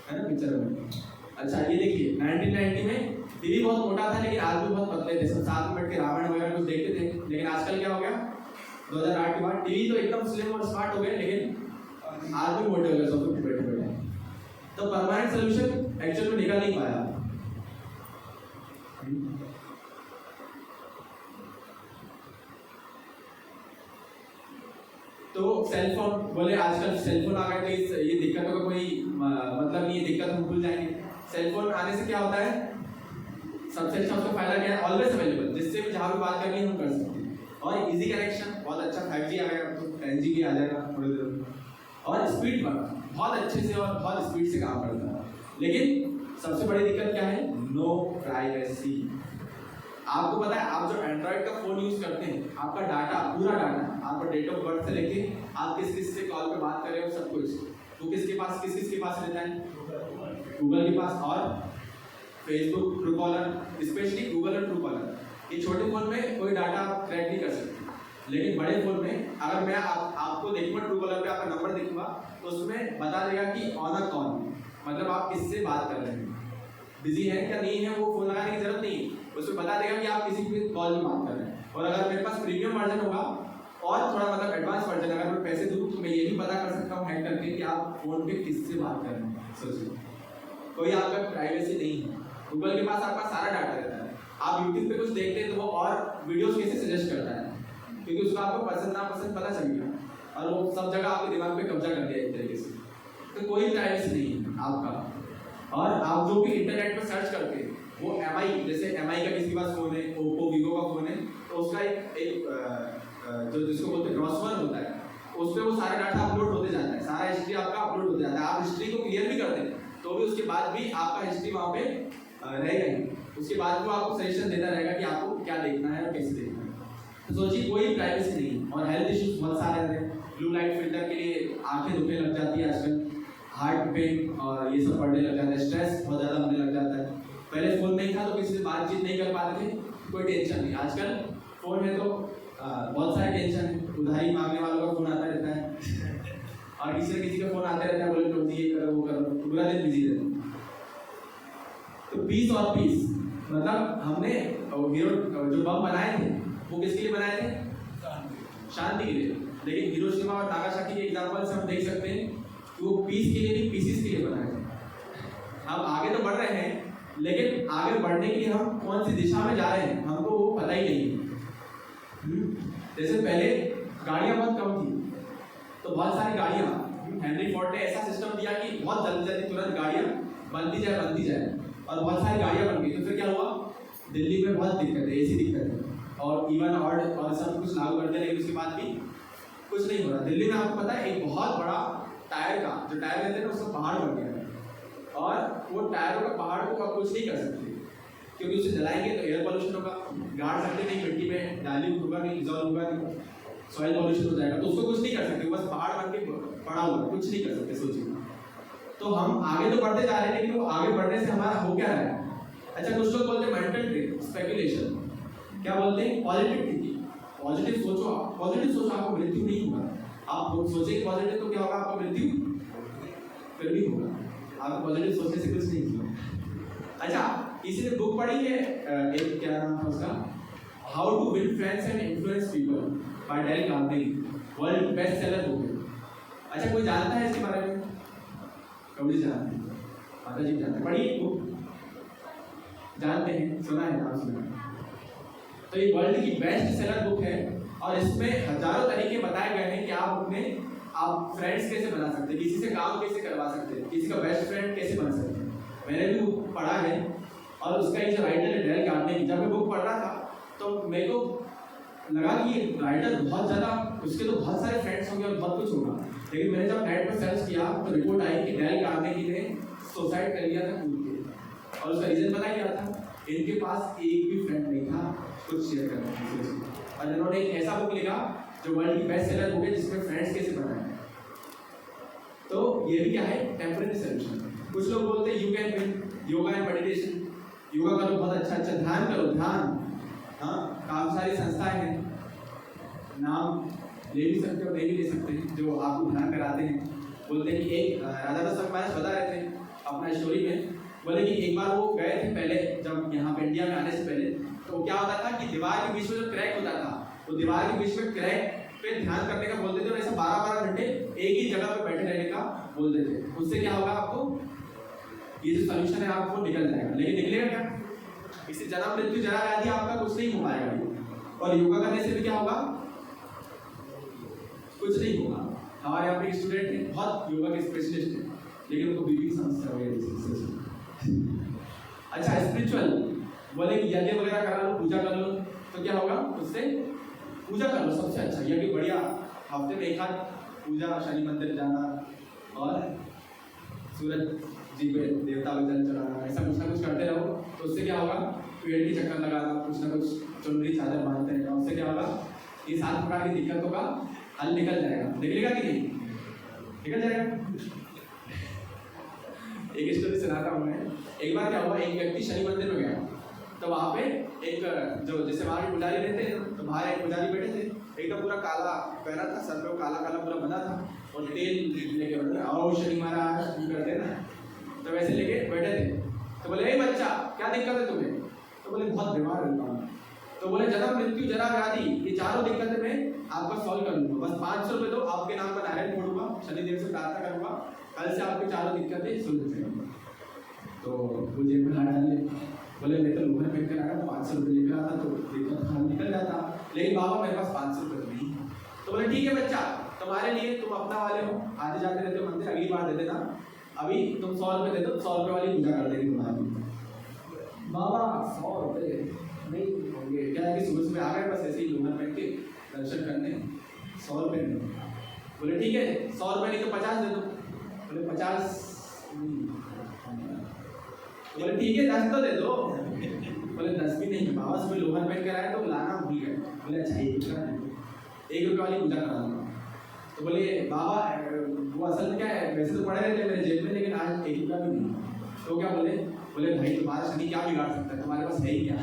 Speaker 1: है ना पिक्चर में। अच्छा ये देखिए 1990 में टीवी बहुत मोटा था लेकिन आज भी बहुत पतले थे, सब साथ में बैठ के रावण वगैरह कुछ देखते थे। लेकिन आजकल क्या हो गया, 2008 के बाद टीवी तो एकदम स्लिम और स्मार्ट हो गए, लेकिन आज भी मोटे हो गए सब कुछ बैठे बैठे। तो परमानेंट सोल्यूशन एक्चुअल में निकल नहीं पाया। तो सेलफोन, बोले आजकल सेलफोन आ गए तो ये दिक्कतों का कोई मतलब नहीं है, दिक्कत हम भूल जाएंगे। सेलफोन आने से क्या होता है, सबसे अच्छा उसका फायदा क्या है, ऑलवेज अवेलेबल, जिससे भी जहाँ भी बात करनी है हम कर सकते हैं। और इजी कनेक्शन, बहुत अच्छा 5G आ गया, तो 10G आ जाएगा थोड़ी देर में। और स्पीड वर्क बहुत अच्छे से और बहुत स्पीड से काम करता है। लेकिन सबसे बड़ी दिक्कत क्या है, नो प्राइवेसी। आपको पता है आप जो एंड्रॉइड का फोन यूज करते हैं, आपका डाटा, पूरा डाटा, आपका डेट ऑफ बर्थ से लेके आप किस किस से कॉल पे बात कर रहे हो, सब कुछ तो किसके पास, किस किस के पास रहता है, गूगल के पास और Facebook, true collar, specially Google और ट्रू कॉलर। ये छोटे फोन में कोई डाटा आप क्रैक नहीं कर सकते, लेकिन बड़े फोन में अगर मैं आपको देखूंगा, ट्रू कॉलर पे आपका नंबर देखूंगा तो उसमें बता देगा कि ऑन अ कॉल, मतलब आप किससे बात कर रहे हैं, बिजी है क्या नहीं है, वो फोन लगाने की जरूरत नहीं, उसमें बता देगा कि आप किसी भी कॉल में बात कर रहे हैं। और अगर मेरे पास प्रीमियम वर्जन होगा और थोड़ा मतलब एडवांस वर्जन, अगर मैं पैसे दूँ तो मैं ये भी पता कर सकता हूँ हैक करके कि आप फोन पे किससे बात कर रहे हैं। सोचिए कोई आपका प्राइवेसी नहीं है। गूगल के पास आपका सारा डाटा रहता है। आप यूट्यूब पे कुछ देखते हैं तो वो और वीडियोस कैसे सजेस्ट करता है, क्योंकि उसको आपको पसंद नापसंद पता चल गया। और वो सब जगह आपके दिमाग पे कब्जा कर दिया एक तरीके से, तो कोई प्राइवेसी नहीं है आपका। और आप जो भी इंटरनेट पर सर्च करते हैं वो MI, जैसे MI का किसी के पास फ़ोन है, ओप्पो वीवो का फ़ोन है, तो उसका एक जो जिसको बोलते हैं क्रॉसवर्ड होता है, उस पर वो सारा डाटा अपलोड होते जाता है, सारा हिस्ट्री आपका अपलोड होते जाता है। आप हिस्ट्री को क्लियर भी कर दें तो भी उसके बाद भी आपका हिस्ट्री वहाँ पे रहेगा ही, उसके बाद वो आपको सजेशन देता रहेगा कि आपको क्या देखना है और कैसे देखना है। तो सोचिए कोई प्राइवेसी नहीं है। और हेल्थ इश्यूज बहुत सारे हैं, ब्लू लाइट फिल्टर के लिए आंखें दुखने लग जाती है आजकल, हार्ट पेन और ये सब बढ़ने लग जाता है, स्ट्रेस बहुत ज़्यादा होने लग जाता है। पहले फ़ोन नहीं था तो किसी से बातचीत नहीं कर पाते थे, कोई टेंशन नहीं। आजकल फ़ोन है तो बहुत सारे टेंशन है, उधारी मांगने वालों का फ़ोन आता रहता है और किसी न किसी का फ़ोन आते रहता है, बोले तो ये करो वो करो, पूरा दिन बिजी रहते हैं। तो पीस और पीस मतलब हमने हीरो जो बम बनाए थे वो किसके लिए बनाए थे? शांति के लिए। लेकिन हिरोशिमा और नागासाकी के एग्जाम्पल से हम देख सकते हैं कि वो पीस के लिए नहीं, पीसीस के लिए बनाए थे। हम आगे तो बढ़ रहे हैं लेकिन आगे बढ़ने के लिए हम कौन सी दिशा में जा रहे हैं हमको वो पता ही नहीं है। जैसे पहले गाड़ियां बहुत कम थी तो बहुत सारी गाड़ियां, हेनरी फोर्ड ने ऐसा सिस्टम दिया कि बहुत जल्दी जल्दी तुरंत गाड़ियां बनती जाए और बहुत सारी गाड़ियां बन गई। तो फिर क्या हुआ, दिल्ली में बहुत दिक्कत है, ऐसी दिक्कत है और इवन और सब कुछ लागू कर दिया, लेकिन उसके बाद भी कुछ नहीं हो रहा। दिल्ली में आपको पता है एक बहुत बड़ा टायर का जो टायर रहते हैं ना उसका पहाड़ बन गया है और वो टायरों का पहाड़ को आप कुछ नहीं कर सकते क्योंकि उसे जलाएंगे तो एयर पोल्यूशन होगा, गाड़ सकते नहीं, मिट्टी में डाइल्यूट होगा नहीं, डिजॉल्व होगा नहीं, सॉइल पोल्यूशन हो जाएगा, तो उसको कुछ नहीं कर सकते, बस पहाड़ बन के पड़ा हुआ, कुछ नहीं कर सकते। सोचिए तो हम आगे तो बढ़ते जा रहे हैं लेकिन वो आगे बढ़ने से हमारा हो क्या रहा है? अच्छा कुछ लोग बोलते हैं मेंटल ट्रिक, स्पेकुलेशन, क्या बोलते हैं? Positive thinking. पॉजिटिव सोचो, पॉजिटिव सोचो आपको मृत्यु नहीं होगा। आप सोचेंगे पॉजिटिव तो क्या होगा? आपको मृत्यु फिर भी होगा। आपको पॉजिटिव सोचने से कुछ नहीं होगा। अच्छा किसी ने बुक पढ़ी है एक, क्या नाम था उसका, how to win friends and influence people by Dale Carnegie, world best seller book है। अच्छा कोई जानता है इसके बारे में? कभी जानते हैं? माता जी जानते हैं, पढ़ी बुक, जानते हैं, सुना है, नाम सुना है। तो ये वर्ल्ड की बेस्ट सेलर बुक है और इसमें हजारों तरीके बताए गए हैं कि आप फ्रेंड्स कैसे बना सकते हैं, किसी से काम कैसे करवा सकते हैं, किसी का बेस्ट फ्रेंड कैसे बन सकते हैं। मैंने भी बुक पढ़ा है और उसका ये जो राइटर है डेल कार्नेगी, जब मैं बुक पढ़ रहा था तो मेरे को लगा कि ये राइटर बहुत ज़्यादा, उसके तो बहुत सारे फ्रेंड्स होंगे और बहुत कुछ होगा, लेकिन मैंने जब नेट पर सर्च किया तो रिपोर्ट आई कि डेल कार्नेगी ने सुसाइड कर लिया था कूद के। और उसका रीज़न पता क्या था? इनके पास एक भी फ्रेंड नहीं था कुछ शेयर करने की। और इन्होंने एक ऐसा बुक लिखा जो वर्ल्ड की बेस्ट सेलर बुक है जिसमें फ्रेंड्स कैसे बनाए। तो ये भी क्या है? Temporary solution. कुछ लोग बोलते हैं you can win, yoga and meditation, yoga करो बहुत अच्छा, ध्यान करो, ध्यान, हाँ काफ़ी सारी संस्थाएं हैं, नाम ले भी सकते हो, नहीं भी ले सकते हैं, जो आपको ध्यान कराते हैं। बोलते हैं कि एक राजा दशरथ महाराज बता रहे थे अपना स्टोरी में, बोले कि एक बार वो गए थे पहले, जब यहाँ पे इंडिया में आने से पहले, तो क्या होता था कि दीवार के बीच में जो क्रैक होता था, तो दीवार के बीच में क्रैक पे ध्यान करने का बोलते थे और ऐसे 12-12 घंटे एक ही जगह पे बैठे रहने का बोलते थे। उससे क्या होगा? आपको ये जो सोल्यूशन है आपको निकल जाएगा। लेकिन निकलेगा क्या? इससे जन्म मृत्यु जरा व्याधि आपका कुछ नहीं हो पाएगा। और योगा करने से भी क्या होगा? कुछ नहीं होगा। हमारे यहाँ पे एक स्टूडेंट है, बहुत योगा के स्पेशलिस्ट है, लेकिन उनको बीपी की समस्या हो गई। अच्छा स्पिरिचुअल, बोले कि यज्ञ वगैरह करा लो, पूजा कर लो, तो क्या होगा? उससे पूजा कर लो, सबसे अच्छा यज्ञ बढ़िया, हफ्ते में एक आध पूजा, शनि मंदिर जाना और सूरज जी पे देवता को जल चढ़ाना, ऐसा कुछ ना कुछ करते रहो, तो उससे क्या होगा? पेड़ की चक्कर लगाना, कुछ ना कुछ चुनरी चादर बांधते रहना, उससे क्या होगा? ये 7 प्रकार की दिक्कतों का हल निकल जाएगा। निकलेगा कि नहीं? निकल जाएगा। एक स्टोरी सुनाता हूँ मैं। एक बार क्या हुआ, एक व्यक्ति शनि मंदिर में गया, तो वहाँ पे एक जो जैसे वहाँ के पुजारी रहते हैं, तो बाहर एक पुजारी बैठे थे, एकदम पूरा काला पहना था, सर पे काला काला पूरा बना था और तेल लेके बैठे, आओ शनि महाराज करते ना, तो वैसे लेके बैठे थे। तो बोले ए बच्चा क्या दिक्कत है तुम्हें? तो बोले बहुत बीमार रहता हूँ। तो बोले जन्म मृत्यु जरा व्याधि, ये चारों दिक्कतें मैं आपका सॉल्व कर लूँगा, बस 500 रुपये दो, आपके नाम पर नारियल फोड़ूंगा, शनिदेव से प्रार्थना करूँगा, कल से आपकी चारों दिक्कतें सुलझ जाएंगी। तो वो जेब में हाथ डाले, बोले मैं तो लोहर फेंक कर आया, 500 रुपये लेकर आता तो दिक्कत हल निकल जाता, लेकिन बाबा मेरे पास 500 रुपये नहीं। तो बोले ठीक है बच्चा, तुम्हारे लिए तुम अपना वाले हो, आते जाते रहते हो मंदिर, अगली बार दे देना। अभी तुम 100 रुपये दे दो, 100 रुपये वाली पूजा कर देगी तुम्हारी। बाबा 100 रुपये नहीं होंगे, क्या है कि सुबह सुबह आ गए बस ऐसे ही लोहर पहन के दर्शन करने, 100 रुपये नहीं। बोले ठीक है 100 रुपये नहीं तो 50 दे दो। बोले 50 बोले ठीक है 10 तो दे दो। बोले 10 भी नहीं, बाबा सुबह लोहर पहन कर आए तो लाना भूल गए। बोले अच्छा 1 रुपये वाली पूजा करा दूंगा। तो बोले बाबा वो असल में क्या है, वैसे तो पड़े रहते मेरे जेब में, लेकिन आज 1 रुपया भी नहीं। तो क्या बोले, बोले भाई तुम्हारा शनि क्या बिगाड़ सकता है, तुम्हारे पास है ही क्या।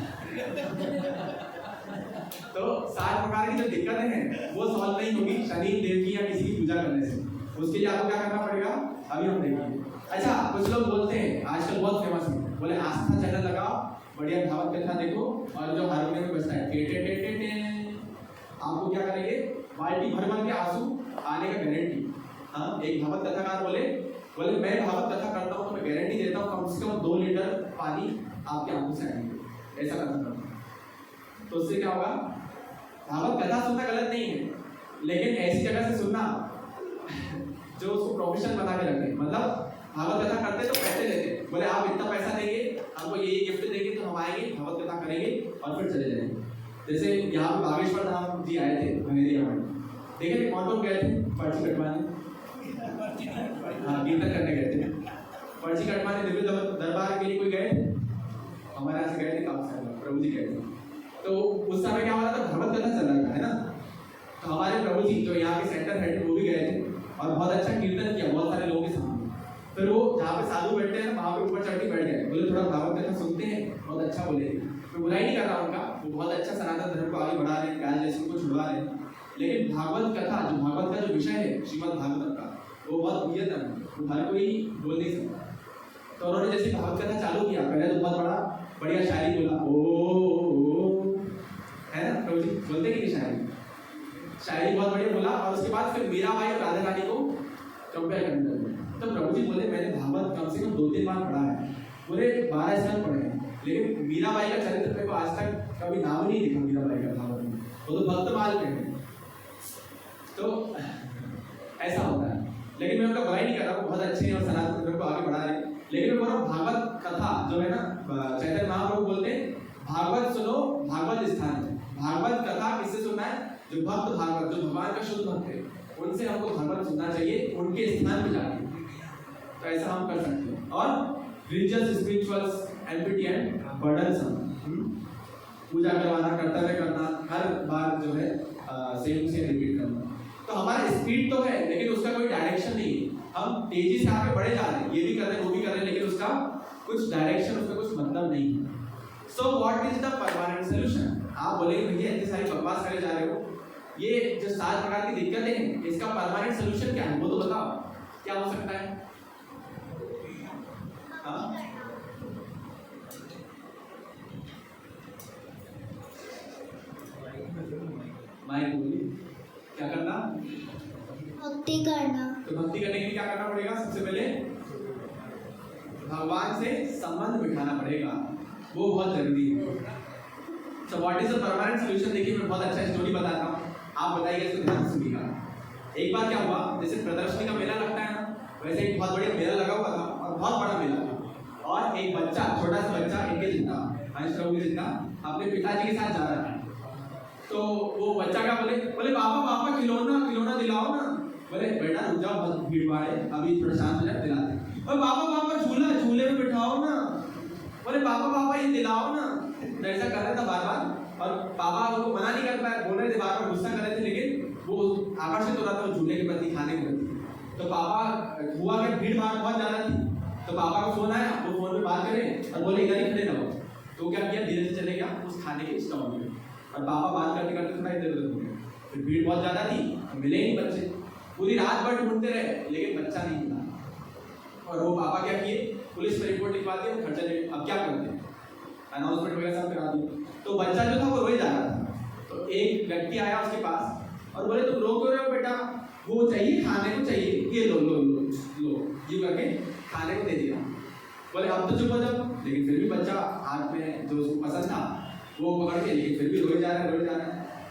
Speaker 1: तो 7 प्रकार की जो दिक्कतें हैं वो सॉल्व नहीं होगी शनि देव की या किसी की पूजा करने से। उसके लिए आपको क्या करना पड़ेगा, अभी हम देखेंगे। अच्छा कुछ लोग बोलते हैं आजकल बहुत फेमस है, बोले आस्था चैनल लगाओ, बढ़िया भागवत कथा देखो, और जो हारमोनियम में बजता है टे टे टे टे टे, आपको क्या करेंगे, बाल्टी भर भर के आंसू आने का गारंटी। हाँ, एक भागवत कथाकार बोले मैं भागवत कथा करता हूँ तो मैं गारंटी देता हूँ कम से कम 2 लीटर पानी आपके आंखों से आएंगे, ऐसा करना करता हूँ। तो उससे क्या होगा, भागवत कथा सुनना गलत नहीं है, लेकिन ऐसी जगह से सुनना जो उसको प्रोफेशन बना के रखे। मतलब भागवत कथा करते तो पैसे लेते, बोले आप इतना पैसा देंगे, हमको ये गिफ्ट देंगे तो हम आएंगे भागवत कथा करेंगे और फिर चले जाएंगे। जैसे यहाँ पे बागेश्वर धाम जी आए थे भंगेरिया में, देखे थे कौन गए थे पर्ची कटवाने, हाँ कीर्तन करने गए थे, पर्ची कटवाने दिव्य दरबार के लिए कोई गए थे, हमारे यहाँ से गए थे काफी सारे प्रभु जी गए थे। तो उस समय क्या हो रहा था, भागवत कथा चल रहा था है ना, तो हमारे प्रभु जी जो यहाँ के सेंटर हेड वो भी गए थे और बहुत अच्छा कीर्तन किया बहुत सारे लोगों के सामने। फिर वो जहाँ पे साधु बैठते हैं वहाँ पे ऊपर चढ़ के बैठ गए, बोले थोड़ा भागवत कथा सुनते हैं, बहुत अच्छा बोले। मैं बुराई नहीं कर रहा उनका, वो बहुत अच्छा सनातन धर्म को आगे बढ़ा रहे हैं, गाय जैसे को छुड़वा रहे हैं, लेकिन भागवत कथा जो भागवत का जो विषय है श्रीमद् भागवत का, वो बहुत नियतन है, वो हर कोई बोल नहीं सकता। तो उन्होंने जैसे भागवत कथा चालू किया, पहले तो बहुत बड़ा बढ़िया शायरी बोला, ओ है ना प्रभु जी बोलते कि शायरी बहुत बढ़िया बोला, और उसके बाद फिर मीराबाई और राधा रानी को कंपेयर करने लगे। तो प्रभु जी बोले मैंने भागवत कम से कम 2-3 बार पढ़ा है, पूरे 12 साल पढ़े हैं, लेकिन मीराबाई का चरित्र मेरे को आज तक कभी नाम नहीं दिखा मीराबाई का भागवत में, वो तो भक्त माल में है। तो ऐसा होता है, लेकिन मैं उनका बुराई नहीं कर रहा हूँ, बहुत अच्छे हैं और सनातन धर्म को आगे बढ़ा रहे हैं, लेकिन मैं बोल रहा हूँ भागवत कथा जो है ना, चैतन्य महाप्रभु बोलते हैं भागवत सुनो भागवत स्थान है। भागवत कथा किससे सुनना है, जो भक्त भागवत, जो भगवान का शुद्ध भक्त है, उनसे हमको भागवत सुनना चाहिए, उनके स्थान पे जाके। तो ऐसा हम कर सकते हैं। और religious spirituals empty and burdensome, पूजा करवाना, कर्तव्य करना, हर बार जो है सेम रिपीट करना, तो हमारा स्पीड तो है लेकिन उसका कोई डायरेक्शन नहीं है। हम तेजी से आगे बढ़े जा रहे हैं, ये भी कर रहे हैं वो भी कर रहे हैं, लेकिन उसका कुछ डायरेक्शन, उसका कुछ मतलब नहीं है। So what is the permanent solution? आप बोलेंगे भैया इतनी सारी बकवास करे जा रहे हो, ये जो 7 प्रकार की दिक्कतें हैं इसका परमानेंट सोल्यूशन क्या है, वो तो बताओ क्या हो सकता है? हाँ माइक बोलिए, क्या करना?
Speaker 3: भक्ति करना।
Speaker 1: तो भक्ति करने के लिए क्या करना पड़ेगा? सबसे पहले भगवान से संबंध बिठाना पड़ेगा, वो बहुत जरूरी है। So what is the permanent solution? देखिए मैं बहुत अच्छा स्टोरी बताता हूँ, आप बताइएगा इसको ध्यान से सुनिएगा। एक बार क्या हुआ, जैसे प्रदर्शनी का मेला लगता है ना, वैसे एक बहुत बढ़िया मेला लगा हुआ था और बहुत बड़ा मेला था, और एक बच्चा, छोटा सा बच्चा इनके जितना, अंश प्रभु के जितना, अपने पिताजी के साथ जा रहा था। तो वो बच्चा क्या बोले पापा खिलौना दिलाओ ना। बोले बेटा रुक जाओ, बहुत भीड़ भाड़ है, अभी थोड़ा शांत हो जाए दिलाते। और पापा झूले में बिठाओ ना। बोले पापा ये दिलाओ ना। तो ऐसा कर रहा था बार बार, और पापा उनको मना नहीं कर पाए, बोल रहे थे, बार बार गुस्सा कर रहे थे, लेकिन वो आकर्षित हो रहा था झूले के प्रति, खाने के प्रति। तो पापा हुआ कि भीड़ भाड़ बहुत ज्यादा थी, तो पापा को फोन आया, वो फोन पे बात करें और बोले इधर ही खड़े रहो। तो क्या किया, धीरे से चले गया उस खाने के स्टॉल में, और पापा बात करते करते थोड़ा इधर उधर हो गए। फिर भीड़ बहुत ज्यादा थी, मिले ही बच्चे, पूरी रात भर ढूंढते रहे, लेकिन बच्चा नहीं मिला। और वो पापा क्या किए, पुलिस में रिपोर्ट लिखवा दी, खर्चा ले, अब क्या करते, अनाउंसमेंट वगैरह सब करा दी। तो बच्चा जो था वो रोए जा रहा था, तो एक व्यक्ति आया उसके पास और बोले तुम रो क्यों रहे हो बेटा, वो चाहिए, खाने को चाहिए, ये लो लो लो लो, ये करके खाने को दे दिया। बोले अब तो चुप हो जाओ, लेकिन फिर भी बच्चा हाथ में जो उसको पसंद था वो पकड़ के, लेकिन फिर भी रोए जा रहा है।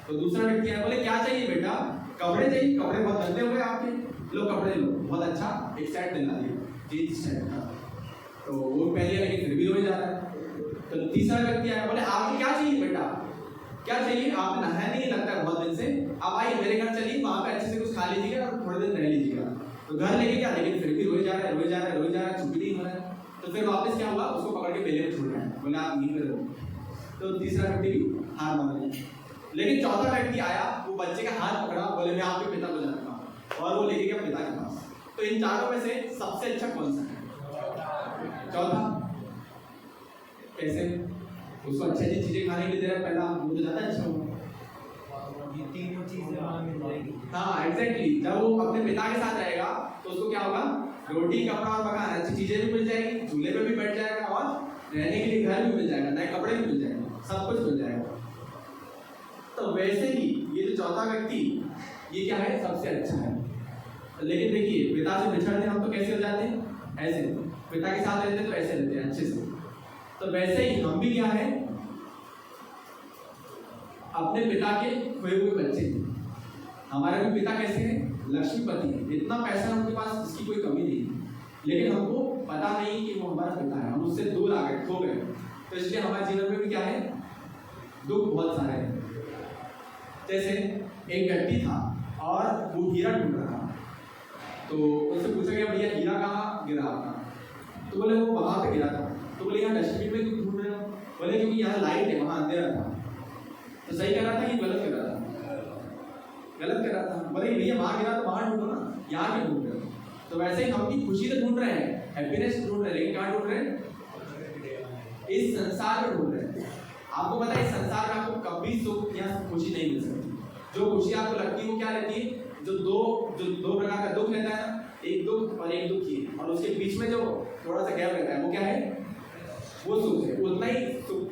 Speaker 1: तो दूसरा व्यक्ति आया, बोले क्या चाहिए बेटा, कपड़े चाहिए, कपड़े बहुत गंदे हुए आपके, लो कपड़े लो, बहुत अच्छा एक सेट दिला दिया जीन्स सेट का, तो वो पहले लेकिन फिर भी रोए जा रहा है। तो तीसरा व्यक्ति आया, बोले आपको क्या चाहिए बेटा, क्या चाहिए, आपने नहाया नहीं लगता है बहुत दिन से, अब आइए मेरे घर चलिए, वहाँ पे अच्छे से कुछ खा लीजिएगा और थोड़े दिन रह लीजिएगा। तो घर लेके क्या, लेकिन फिर भी रोए जा रहा है, रोए जा रहा है, रोए जा रहा है, चुप नहीं हो रहा है। तो फिर वापस क्या हुआ, उसको पकड़ के बेले में छोड़ रहा है, बोले आप यहीं पे रहो। तो तीसरा व्यक्ति भी हार मान लिया। लेकिन चौथा व्यक्ति आया, वो बच्चे का हाथ पकड़ा, बोले मैं आपके पिता को जानता हूँ, और वो लेके गया पिता के पास। तो इन चारों में से सबसे अच्छा कौन सा है? चौथा। कैसे? उसको अच्छी अच्छी चीजें खाने के लिए दे रहा है पहला, वो तो ज्यादा अच्छा होगा।
Speaker 7: तीनों चीजें वहाँ मिल जाएगी।
Speaker 1: हाँ एग्जैक्टली, जब वो अपने पिता के साथ रहेगा तो उसको क्या होगा, रोटी कपड़ा और मकान, अच्छी चीजें भी मिल जाएगी, झूले पे भी बैठ जाएगा, और रहने के लिए घर भी मिल जाएगा, नए कपड़े भी मिल जाएंगे, सब कुछ मिल जाएगा। तो वैसे ही ये जो चौथा व्यक्ति, ये क्या है, सबसे अच्छा है। लेकिन देखिए, पिता से बिछड़ते हम तो कैसे हो जाते हैं, ऐसे, पिता के साथ रहते तो ऐसे रहते हैं अच्छे से। तो वैसे ही हम भी क्या है, अपने पिता के खोए हुए बच्चे हैं। हमारे भी पिता कैसे हैं, लक्ष्मीपति है, इतना पैसा उनके पास, इसकी कोई कमी नहीं है, लेकिन हमको पता नहीं कि वो हमारा पिता है, हम उससे दूर आ गए, खो गए। तो इसलिए हमारे जीवन में भी क्या है, दुख बहुत सारे हैं। जैसे एक व्यक्ति था और वो हीरा ढूंढ रहा था, तो उससे पूछा गया भैया हीरा कहाँ गिरा आपका, तो बोले वो वहां पे गिरा था। तो बोले यहाँ डस्टबिन में क्यों ढूंढ रहे हो, बोले क्योंकि यहाँ लाइट है, वहां अंधेरा था। तो सही कर रहा था कि गलत कर रहा था, गलत कर रहा था। बोले भैया वहां गिरा तो वहां ढूंढो ना, यहाँ क्यों ढूंढ रहे हो। तो वैसे ही हम भी खुशी तो ढूंढ रहे हैं, हैप्पीनेस ढूंढ रहे हैं, लेकिन कहाँ ढूंढ रहे हैं, इस संसार में ढूंढ रहे हैं। आपको पता है इस संसार में आपको कभी सुख या खुशी नहीं मिल सकती। जो खुशी आपको लगती है वो क्या रहती है, जो दो प्रकार का दुख रहता है ना, एक दुख और एक दुखी, और उसके बीच में जो थोड़ा सा गैप रहता है वो क्या है, वो सुख है, उतना ही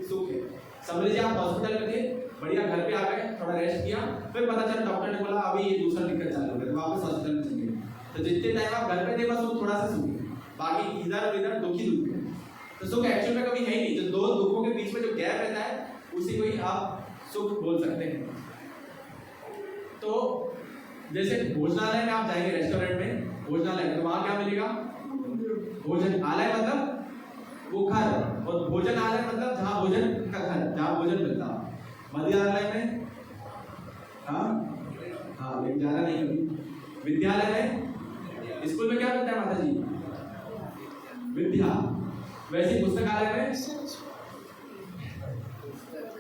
Speaker 1: सुख है। समझ लीजिए आप हॉस्पिटल में थे, बढ़िया घर पे आ गए, थोड़ा रेस्ट किया, फिर पता चला डॉक्टर ने बोला अभी ये दूसरा दिक्कत चालू हो गया, तो वापस हॉस्पिटल में चले गए। तो जितने टाइम आप घर पे थे बस वो थोड़ा सा सुख है, बाकी इधर और इधर दुखी दुख है। तो सुख एक्चुअल में कभी है ही नहीं, जो दो दुखों के बीच में जो गैप रहता है उसी को ही आप सुख बोल सकते हैं। तो जैसे भोजनालय में आप जाएंगे, रेस्टोरेंट में भोजनालय में, तो वहां क्या मिलेगा, भोजन आलय मतलब वो घर, और भोजन आलय मतलब जहाँ भोजन का घर, जहाँ भोजन मिलता है। मदिरालय में हाँ लेकिन ज्यादा नहीं कभी। विद्यालय में, स्कूल में क्या मिलता है माता जी, विद्या। वैसे पुस्तकालय में,